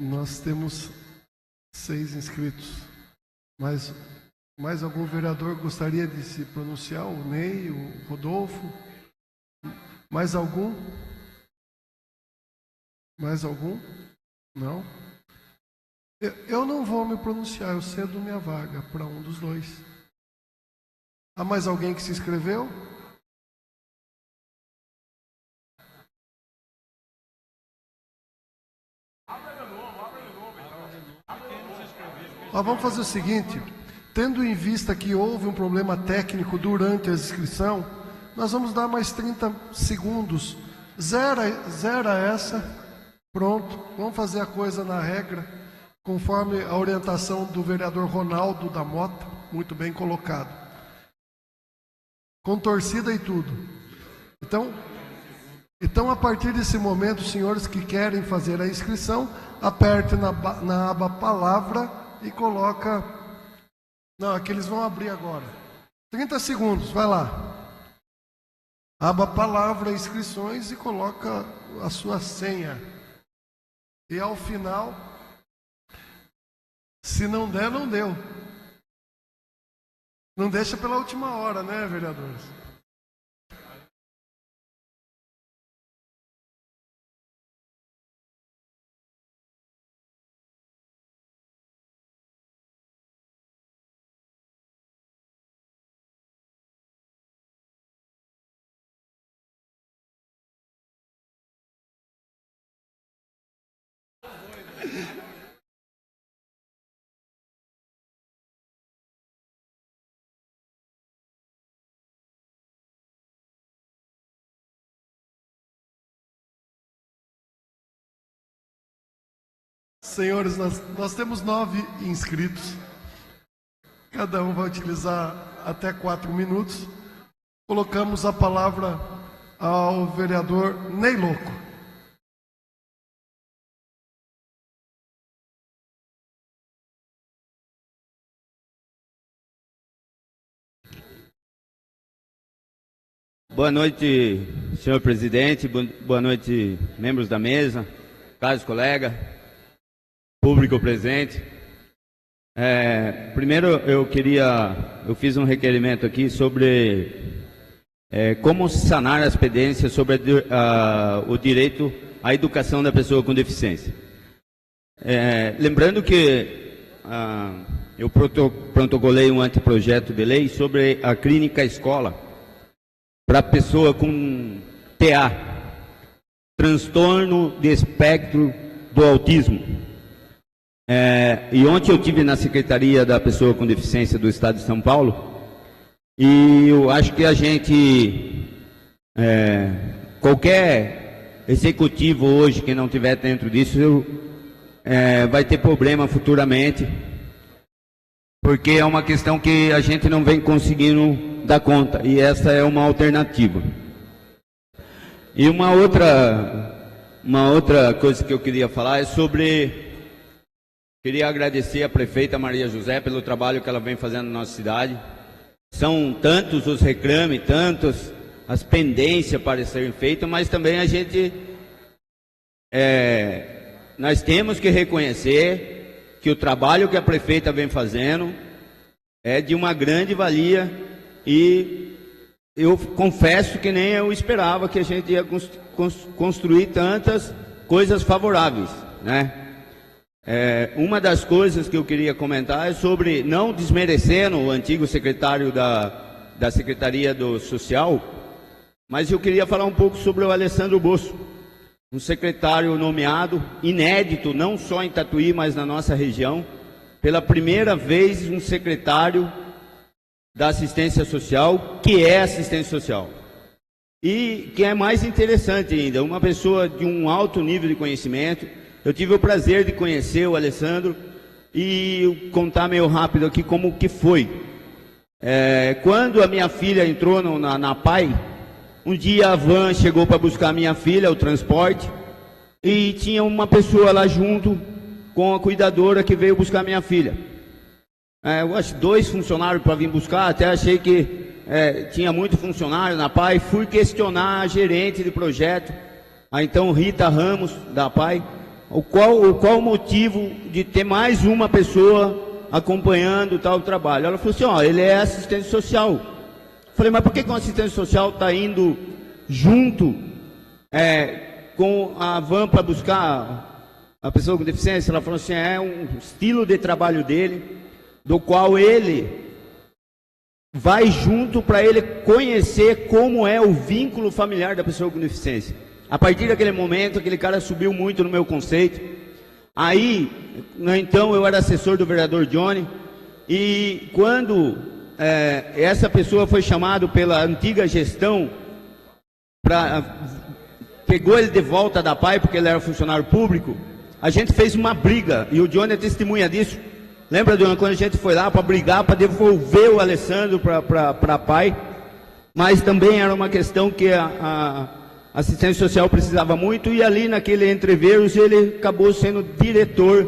Nós temos 6 inscritos. Mais algum vereador gostaria de se pronunciar? O Ney, o Rodolfo? Mais algum? Mais algum? Não? Eu não vou me pronunciar, eu cedo minha vaga para um dos dois. Há mais alguém que se inscreveu? Vamos fazer o seguinte, tendo em vista que houve um problema técnico durante a inscrição, nós vamos dar mais 30 segundos. Zera essa, pronto, vamos fazer a coisa na regra, conforme a orientação do vereador Ronaldo da Mota, muito bem colocado. Com torcida e tudo. Então, a partir desse momento, os senhores que querem fazer a inscrição, aperte na aba palavra e coloca... Não, aqui eles vão abrir agora. 30 segundos, vai lá. Aba palavra, inscrições e coloca a sua senha. E ao final, se não der, não deu. Não deixa pela última hora, né, vereadores? Senhores, nós temos 9 inscritos. Cada um vai utilizar até 4 minutos. Colocamos a palavra ao vereador Ney Louco. Boa noite, senhor presidente, boa noite, membros da mesa, caros colegas, público presente. Primeiro eu fiz um requerimento aqui sobre como sanar as pendências sobre o direito à educação da pessoa com deficiência. Lembrando que eu protocolei um anteprojeto de lei sobre a clínica escola para pessoa com TA, transtorno de espectro do autismo. E ontem eu tive na Secretaria da Pessoa com Deficiência do Estado de São Paulo, e eu acho que a gente, qualquer executivo hoje que não estiver dentro disso, vai ter problema futuramente, porque é uma questão que a gente não vem conseguindo dar conta, e essa é uma alternativa. E uma outra coisa que eu queria falar é sobre... Queria agradecer à prefeita Maria José pelo trabalho que ela vem fazendo na nossa cidade. São tantos os reclames, tantas as pendências para serem feitas, mas também a gente... nós temos que reconhecer que o trabalho que a prefeita vem fazendo é de uma grande valia, e eu confesso que nem eu esperava que a gente ia construir tantas coisas favoráveis, né? Uma das coisas que eu queria comentar é sobre, não desmerecendo o antigo secretário da Secretaria do Social, mas eu queria falar um pouco sobre o Alessandro Bosso, um secretário nomeado, inédito, não só em Tatuí, mas na nossa região. Pela primeira vez, um secretário da assistência social, que é assistência social. E que é mais interessante ainda, uma pessoa de um alto nível de conhecimento. Eu tive o prazer de conhecer o Alessandro e contar meio rápido aqui como que foi. Quando a minha filha entrou na PAI, um dia a van chegou para buscar a minha filha, o transporte, e tinha uma pessoa lá junto com a cuidadora que veio buscar a minha filha. Eu acho 2 funcionários para vir buscar, até achei que tinha muito funcionário na PAI. Fui questionar a gerente de projeto, a então Rita Ramos, da PAI, qual o motivo de ter mais uma pessoa acompanhando tal trabalho. Ela falou assim, ele é assistente social. Falei, mas por que o assistente social está indo junto com a van para buscar a pessoa com deficiência? Ela falou assim, é um estilo de trabalho dele, do qual ele vai junto para ele conhecer como é o vínculo familiar da pessoa com deficiência. A partir daquele momento, aquele cara subiu muito no meu conceito. Aí, então, eu era assessor do vereador Johnny, e quando essa pessoa foi chamada pela antiga gestão, pegou ele de volta da PAI, porque ele era funcionário público, a gente fez uma briga, e o Johnny é testemunha disso. Lembra, Johnny, quando a gente foi lá para brigar, para devolver o Alessandro para a PAI? Mas também era uma questão que a assistência social precisava muito, e ali naquele entreveros ele acabou sendo diretor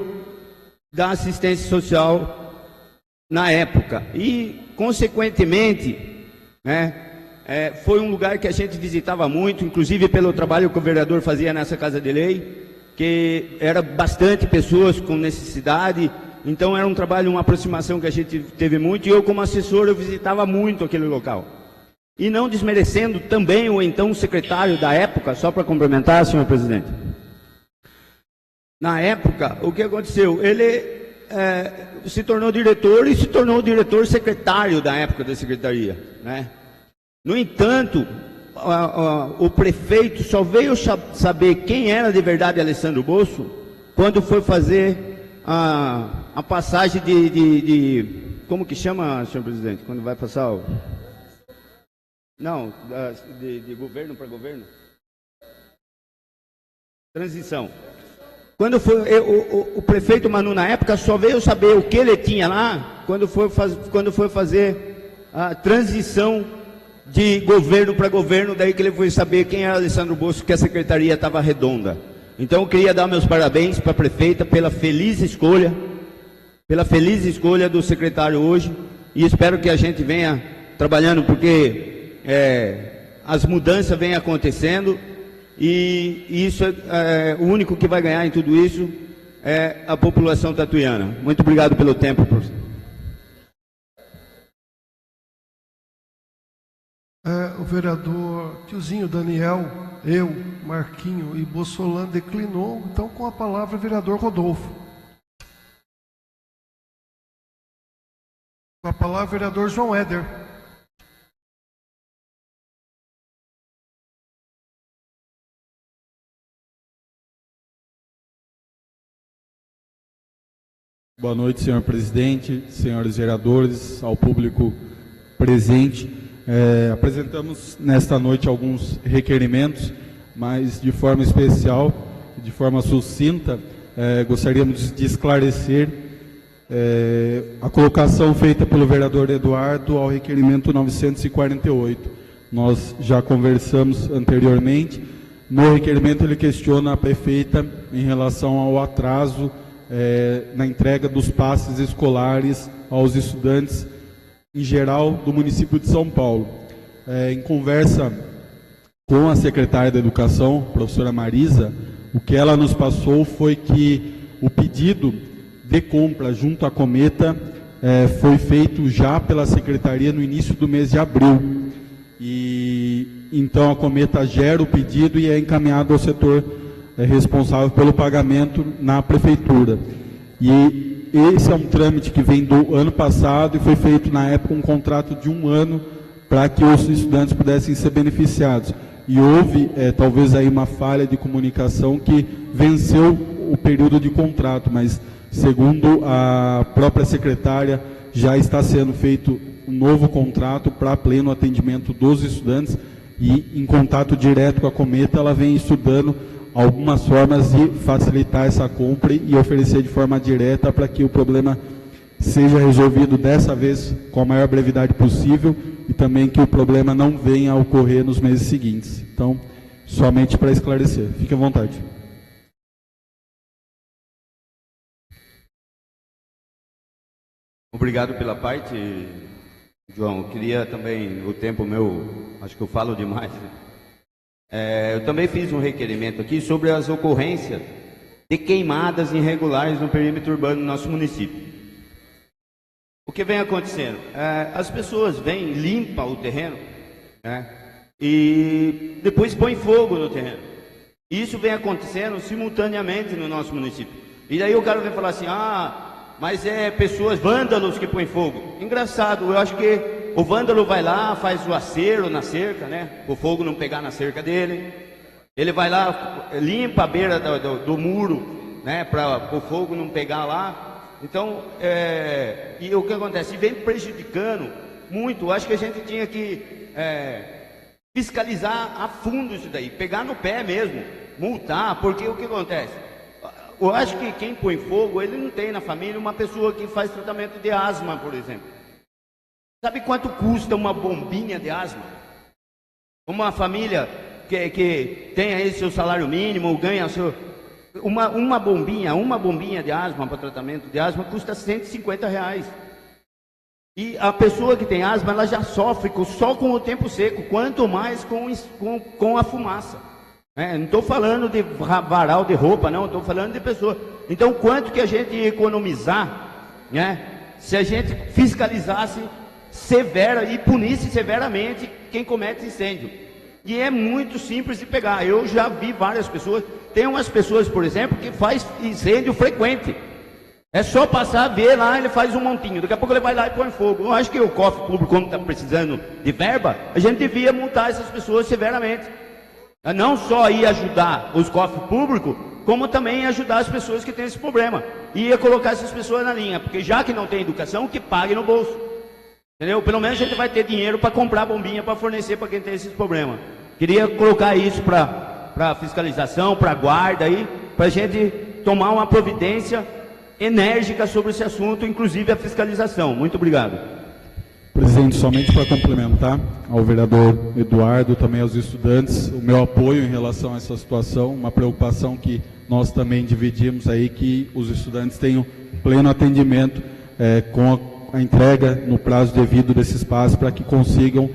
da assistência social na época. E, consequentemente, foi um lugar que a gente visitava muito, inclusive pelo trabalho que o vereador fazia nessa Casa de Lei, que era bastante pessoas com necessidade. Então era um trabalho, uma aproximação que a gente teve muito, e eu como assessor eu visitava muito aquele local. E não desmerecendo também o então secretário da época, só para complementar, senhor presidente. Na época, o que aconteceu? Ele se tornou diretor e se tornou diretor secretário da época da secretaria, né? No entanto, o prefeito só veio saber quem era de verdade Alessandro Bosso quando foi fazer a passagem como que chama, senhor presidente, quando vai passar o... Não, de governo para governo? Transição. Quando foi o prefeito Manu, na época, só veio saber o que ele tinha lá quando foi fazer a transição de governo para governo, daí que ele foi saber quem era Alessandro Bosso, que a secretaria estava redonda. Então eu queria dar meus parabéns para a prefeita pela feliz escolha do secretário hoje, e espero que a gente venha trabalhando, porque as mudanças vêm acontecendo e isso o único que vai ganhar em tudo isso é a população tatuiana. Muito obrigado pelo tempo, professor. O vereador Tiozinho Daniel, eu, Marquinho e Bossolan declinou. Então, com a palavra, o vereador Rodolfo. Com a palavra, o vereador João Éder. Boa noite, senhor presidente, senhores vereadores, ao público presente. Apresentamos nesta noite alguns requerimentos, mas de forma especial, de forma sucinta, gostaríamos de esclarecer a colocação feita pelo vereador Eduardo ao requerimento 948. Nós já conversamos anteriormente. No requerimento ele questiona a prefeita em relação ao atraso na entrega dos passes escolares aos estudantes em geral do município de São Paulo. Em conversa com a secretária da Educação, professora Marisa, o que ela nos passou foi que o pedido de compra junto à Cometa foi feito já pela secretaria no início do mês de abril. E então a Cometa gera o pedido e é encaminhado ao setor responsável pelo pagamento na prefeitura. E esse é um trâmite que vem do ano passado e foi feito na época um contrato de 1 ano para que os estudantes pudessem ser beneficiados. E houve talvez aí uma falha de comunicação que venceu o período de contrato, mas segundo a própria secretária já está sendo feito um novo contrato para pleno atendimento dos estudantes e em contato direto com a Cometa ela vem estudando algumas formas de facilitar essa compra e oferecer de forma direta para que o problema seja resolvido dessa vez com a maior brevidade possível e também que o problema não venha a ocorrer nos meses seguintes. Então, somente para esclarecer. Fique à vontade. Obrigado pela parte, João. Eu queria também, o tempo meu, acho que eu falo demais, né? Eu também fiz um requerimento aqui sobre as ocorrências de queimadas irregulares no perímetro urbano do nosso município. O que vem acontecendo? As pessoas vêm, limpam o terreno, né, e depois põem fogo no terreno. Isso vem acontecendo simultaneamente no nosso município. E daí o cara vem falar assim, mas pessoas, vândalos que põem fogo. Engraçado, eu acho que o vândalo vai lá, faz o acero na cerca, né? O fogo não pegar na cerca dele. Ele vai lá, limpa a beira do muro, né? Para o fogo não pegar lá. Então, e o que acontece? Vem prejudicando muito. Acho que a gente tinha que fiscalizar a fundo isso daí. Pegar no pé mesmo, multar, porque o que acontece? Eu acho que quem põe fogo, ele não tem na família uma pessoa que faz tratamento de asma, por exemplo. Sabe quanto custa uma bombinha de asma? Uma família que tem aí seu salário mínimo, ganha seu... Uma bombinha de asma para tratamento de asma custa R$150. E a pessoa que tem asma, ela já sofre só com o tempo seco, quanto mais com a fumaça. Não estou falando de varal de roupa, não, estou falando de pessoa. Então, quanto que a gente ia economizar, né, se a gente fiscalizasse severa e punisse severamente quem comete incêndio? E é muito simples de pegar. Eu já vi várias pessoas. Tem umas pessoas, por exemplo, que faz incêndio frequente. É só passar, ver lá, ele faz um montinho. Daqui a pouco ele vai lá e põe fogo. Eu acho que o cofre público, como está precisando de verba, a gente devia multar essas pessoas severamente. Não só ir ajudar os cofres públicos, como também ajudar as pessoas que têm esse problema. E ia colocar essas pessoas na linha, porque já que não tem educação, que pague no bolso. Entendeu? Pelo menos a gente vai ter dinheiro para comprar bombinha para fornecer para quem tem esses problemas. Queria colocar isso para fiscalização, para guarda aí, para a gente tomar uma providência enérgica sobre esse assunto, inclusive a fiscalização. Muito obrigado. Presidente, somente para complementar ao vereador Eduardo, também aos estudantes, o meu apoio em relação a essa situação, uma preocupação que nós também dividimos aí, que os estudantes tenham pleno atendimento com a entrega no prazo devido desse espaço, para que consigam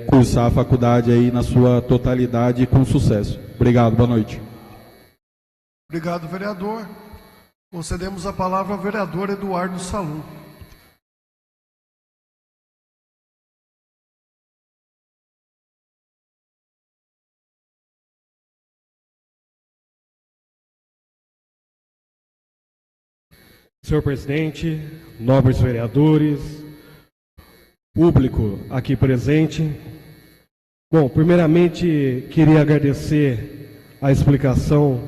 cursar a faculdade aí na sua totalidade com sucesso. Obrigado, boa noite. Obrigado, vereador. Concedemos a palavra ao vereador Eduardo Salum. Senhor presidente, nobres vereadores, público aqui presente. Bom, primeiramente queria agradecer a explicação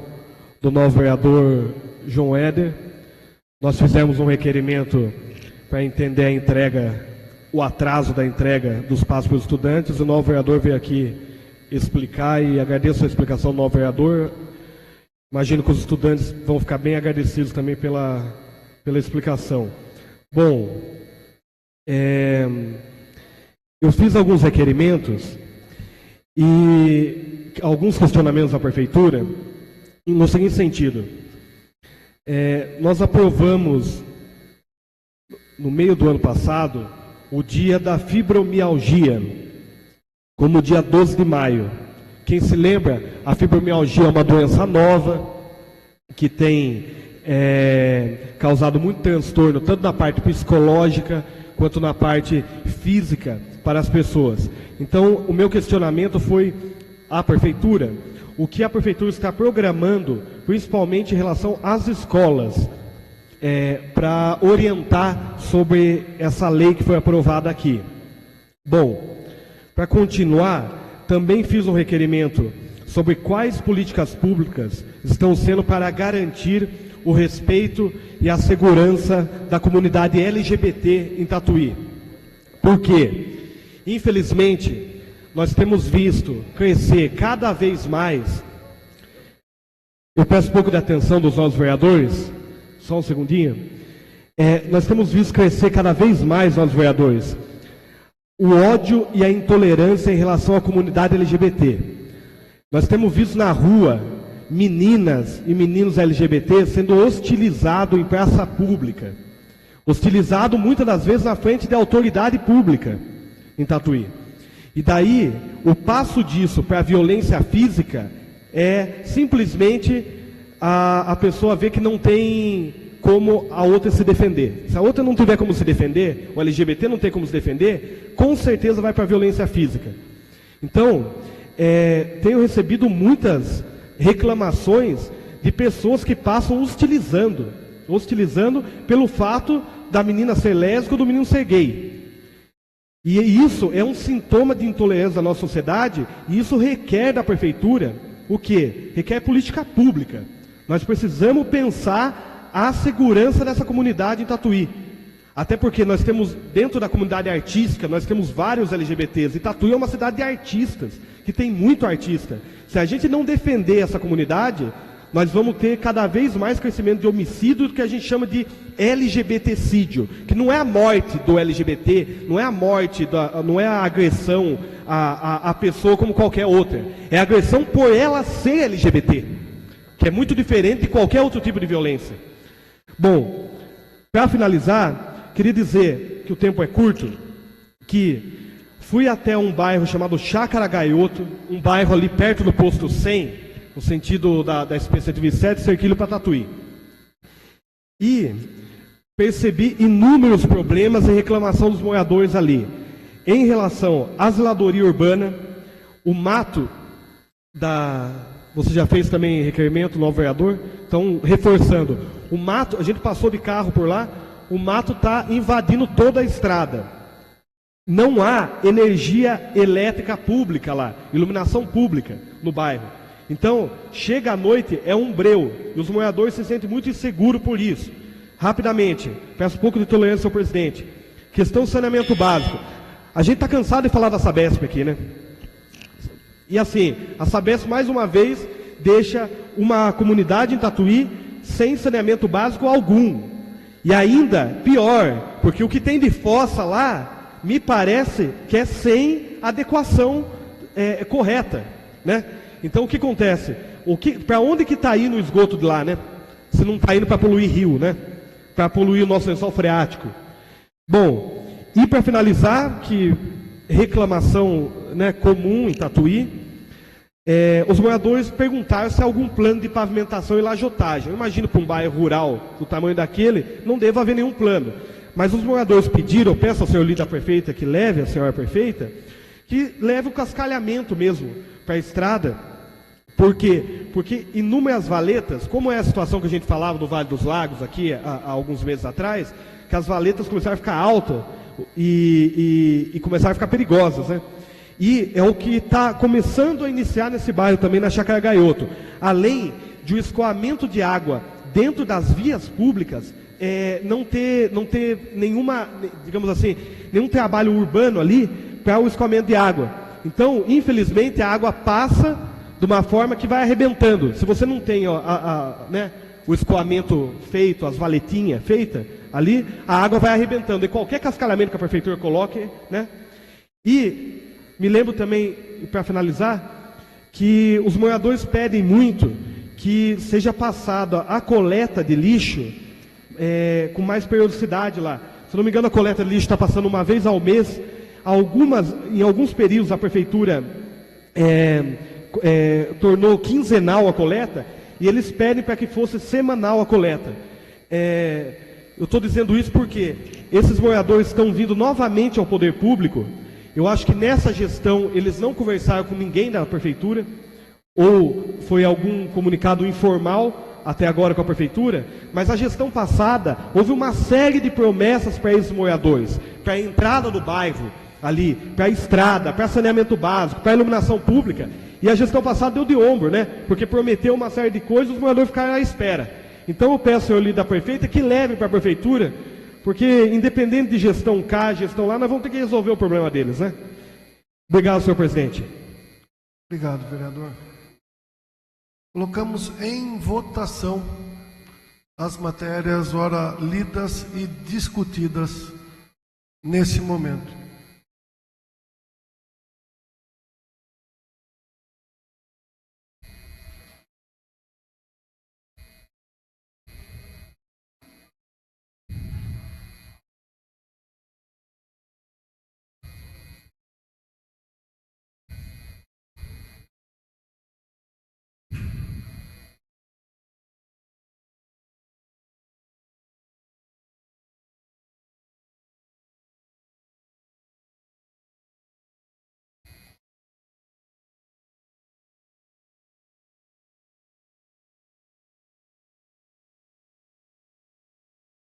do novo vereador João Éder. Nós fizemos um requerimento para entender a entrega, o atraso da entrega dos passos para os estudantes. O novo vereador veio aqui explicar e agradeço a explicação do novo vereador. Imagino que os estudantes vão ficar bem agradecidos também pela explicação. Bom, eu fiz alguns requerimentos e alguns questionamentos à prefeitura no seguinte sentido. Nós aprovamos, no meio do ano passado, o dia da fibromialgia, como dia 12 de maio. Quem se lembra, a fibromialgia é uma doença nova, que tem causado muito transtorno, tanto na parte psicológica, quanto na parte física para as pessoas. Então, o meu questionamento foi à prefeitura, o que a prefeitura está programando, principalmente em relação às escolas, para orientar sobre essa lei que foi aprovada aqui. Bom, para continuar, também fiz um requerimento sobre quais políticas públicas estão sendo para garantir o respeito e a segurança da comunidade LGBT em Tatuí. Por quê? Infelizmente, nós temos visto crescer cada vez mais. Eu peço um pouco de atenção dos nossos vereadores, só um segundinho. Nós temos visto crescer cada vez mais, nossos vereadores, o ódio e a intolerância em relação à comunidade LGBT. Nós temos visto na rua meninas e meninos LGBT sendo hostilizados em praça pública, hostilizado muitas das vezes na frente da autoridade pública em Tatuí. E daí, o passo disso para a violência física é simplesmente a pessoa ver que não tem como a outra se defender. Se a outra não tiver como se defender, o LGBT não tem como se defender, com certeza vai para a violência física. Então, tenho recebido muitas reclamações de pessoas que passam hostilizando pelo fato da menina ser lésbica ou do menino ser gay. E isso é um sintoma de intolerância da nossa sociedade, e isso requer da prefeitura o quê? Requer política pública. Nós precisamos pensar a segurança dessa comunidade em Tatuí. Até porque nós temos, dentro da comunidade artística, nós temos vários LGBTs, e Tatuí é uma cidade de artistas, que tem muito artista. Se a gente não defender essa comunidade, nós vamos ter cada vez mais crescimento de homicídio, do que a gente chama de LGBTcídio, que não é a morte do LGBT, não é a morte, não é a agressão à pessoa como qualquer outra, é a agressão por ela ser LGBT, que é muito diferente de qualquer outro tipo de violência. Bom, para finalizar, queria dizer que o tempo é curto, que fui até um bairro chamado Chácara Gaioto, um bairro ali perto do posto 100, no sentido da SP-127, Cerquilho para Tatuí. E percebi inúmeros problemas e reclamação dos moradores ali. Em relação à zeladoria urbana, o mato Você já fez também requerimento, novo vereador? Então, reforçando. O mato, a gente passou de carro por lá, o mato está invadindo toda a estrada. Não há energia elétrica pública lá, iluminação pública no bairro. Então, chega à noite, é um breu, e os moradores se sentem muito inseguros por isso. Rapidamente, peço um pouco de tolerância, senhor presidente. Questão do saneamento básico. A gente está cansado de falar da Sabesp aqui, né? E assim, a Sabesp, mais uma vez, deixa uma comunidade em Tatuí sem saneamento básico algum. E ainda, pior, porque o que tem de fossa lá, me parece que é sem adequação correta, né? Então, o que acontece? Para onde que está indo o esgoto de lá, né? Se não está indo para poluir rio, né? Para poluir o nosso lençol freático. Bom, e para finalizar, que reclamação, né, comum em Tatuí. Os moradores perguntaram se há algum plano de pavimentação e lajotagem. Eu imagino para um bairro rural do tamanho daquele, não deve haver nenhum plano. Mas os moradores pediram, eu peço ao senhor líder da prefeita que leve, a senhora prefeita, que leve o cascalhamento mesmo para a estrada. Por quê? Porque inúmeras valetas, como é a situação que a gente falava do Vale dos Lagos aqui há alguns meses atrás, que as valetas começaram a ficar altas e começaram a ficar perigosas, né? E é o que está começando a iniciar nesse bairro também, na Chácara Gaioto. Além de o escoamento de água dentro das vias públicas, não ter nenhuma, digamos assim, nenhum trabalho urbano ali para o escoamento de água. Então, infelizmente, a água passa de uma forma que vai arrebentando. Se você não tem né, o escoamento feito, as valetinhas feitas ali, a água vai arrebentando. E qualquer cascalhamento que a prefeitura coloque, né? E me lembro também, para finalizar, que os moradores pedem muito que seja passada a coleta de lixo com mais periodicidade lá. Se não me engano, a coleta de lixo está passando uma vez ao mês. Em alguns períodos a prefeitura tornou quinzenal a coleta, e eles pedem para que fosse semanal a coleta. Eu estou dizendo isso porque esses moradores estão vindo novamente ao poder público. Eu acho que nessa gestão eles não conversaram com ninguém da prefeitura, ou foi algum comunicado informal até agora com a prefeitura, mas a gestão passada houve uma série de promessas para esses moradores, para a entrada do bairro ali, para a estrada, para saneamento básico, para a iluminação pública, e a gestão passada deu de ombro, né? Porque prometeu uma série de coisas, os moradores ficaram à espera. Então eu peço ao senhor líder da prefeita que leve para a prefeitura, porque independente de gestão cá, gestão lá, nós vamos ter que resolver o problema deles, né? Obrigado, senhor presidente. Obrigado, vereador. Colocamos em votação as matérias ora lidas e discutidas nesse momento.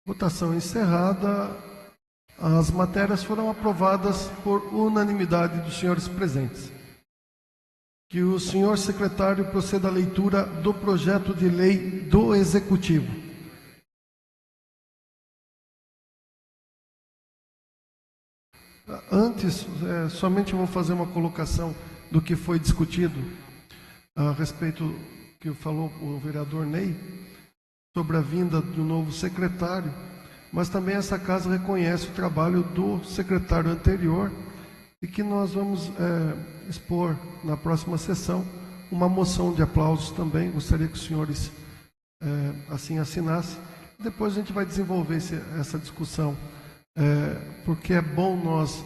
Votação encerrada. As matérias foram aprovadas por unanimidade dos senhores presentes. Que o senhor secretário proceda à leitura do projeto de lei do Executivo. Antes, somente vou fazer uma colocação do que foi discutido a respeito do que falou o vereador Ney, sobre a vinda do novo secretário, mas também essa casa reconhece o trabalho do secretário anterior e que nós vamos expor na próxima sessão uma moção de aplausos também. Gostaria que os senhores assim assinassem. Depois a gente vai desenvolver essa discussão, porque é bom nós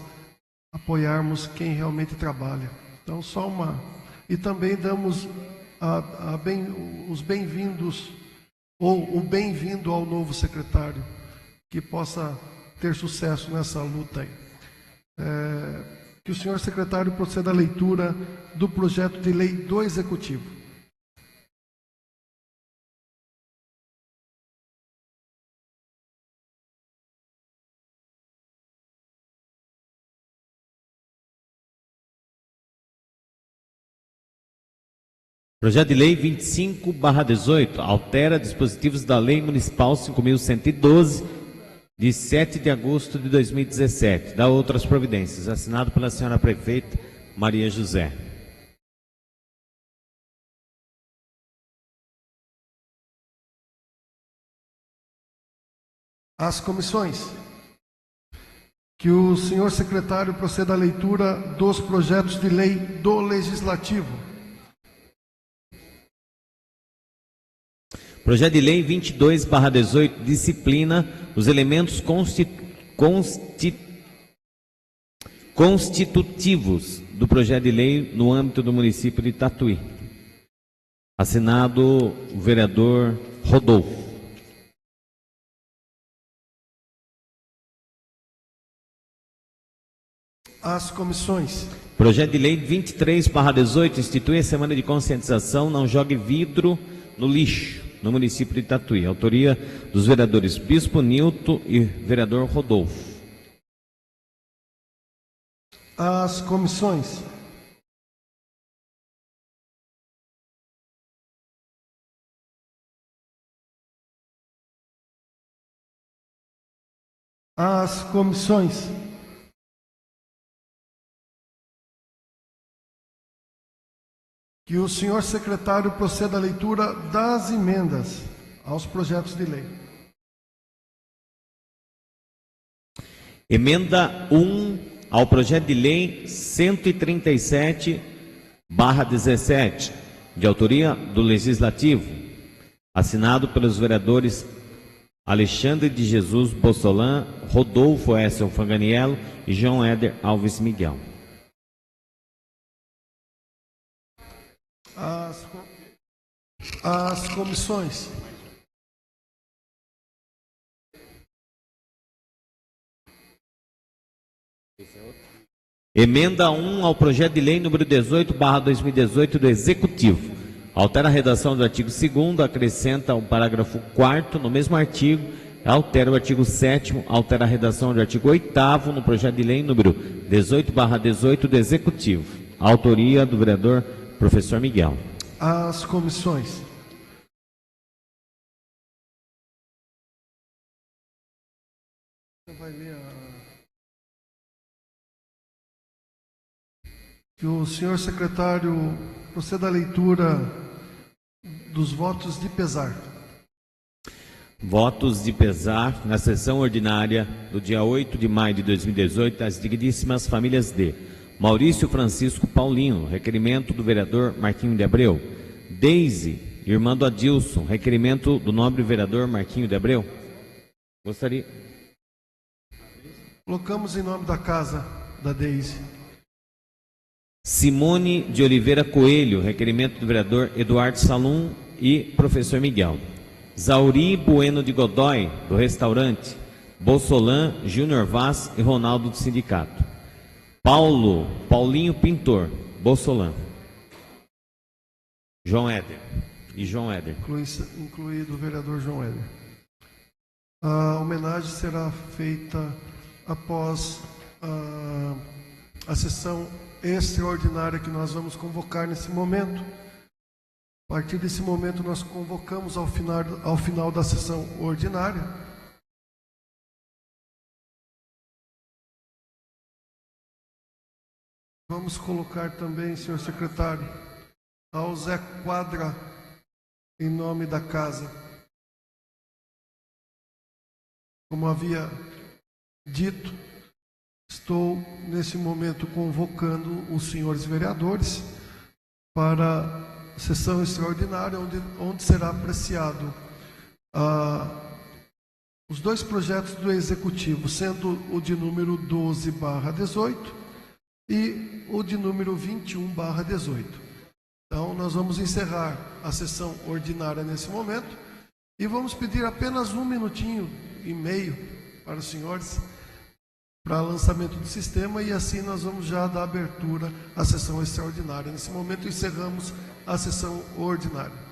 apoiarmos quem realmente trabalha. Então, só uma... E também damos os bem-vindos, ou o bem-vindo ao novo secretário, que possa ter sucesso nessa luta aí. Que o senhor secretário proceda à leitura do projeto de lei do Executivo. Projeto de Lei 25/18 altera dispositivos da Lei Municipal 5.112, de 7 de agosto de 2017, da outras providências, assinado pela senhora prefeita Maria José. As comissões. Que o senhor secretário proceda à leitura dos projetos de lei do Legislativo. Projeto de Lei 22/18 disciplina os elementos constitutivos do projeto de lei no âmbito do município de Tatuí. Assinado o vereador Rodolfo. As comissões. Projeto de lei 23/18 institui a semana de conscientização Não Jogue Vidro no Lixo no município de Tatuí. Autoria dos vereadores Bispo Nilton e vereador Rodolfo. As comissões. As comissões. Que o senhor secretário proceda à leitura das emendas aos projetos de lei. Emenda 1 ao projeto de lei 137/17, de autoria do Legislativo, assinado pelos vereadores Alexandre de Jesus Bossolan, Rodolfo Esson Fanganiello e João Éder Alves Miguel. As comissões. Emenda 1 ao projeto de lei número 18/2018 do Executivo. Altera a redação do artigo 2º, acrescenta o parágrafo 4º no mesmo artigo, altera o artigo 7º, altera a redação do artigo 8º no projeto de lei número 18/18 do Executivo. Autoria do vereador professor Miguel. As comissões. Vai ler que o senhor secretário proceda à leitura dos votos de pesar. Votos de pesar na sessão ordinária do dia 8 de maio de 2018 às digníssimas famílias de Maurício Francisco Paulino, requerimento do vereador Marquinho de Abreu. Deise, irmã do Adilson, requerimento do nobre vereador Marquinho de Abreu. Gostaria. Colocamos em nome da casa da Deise. Simone de Oliveira Coelho, requerimento do vereador Eduardo Salum e professor Miguel. Zauri Bueno de Godoy, do restaurante. Bossolan, Júnior Vaz e Ronaldo do sindicato. Paulinho Pintor, Bossolan. João Éder. E João Éder. Incluído o vereador João Éder. A homenagem será feita após a sessão extraordinária que nós vamos convocar nesse momento. A partir desse momento nós convocamos ao final da sessão ordinária. Vamos colocar também, senhor secretário, ao Zé Quadra, em nome da casa. Como havia dito, estou nesse momento convocando os senhores vereadores para a sessão extraordinária, onde será apreciado os dois projetos do Executivo, sendo o de número 12/18 e o de número 21/18. Então, nós vamos encerrar a sessão ordinária nesse momento e vamos pedir apenas 1 minutinho e meio para os senhores para lançamento do sistema e assim nós vamos já dar abertura à sessão extraordinária. Nesse momento encerramos a sessão ordinária.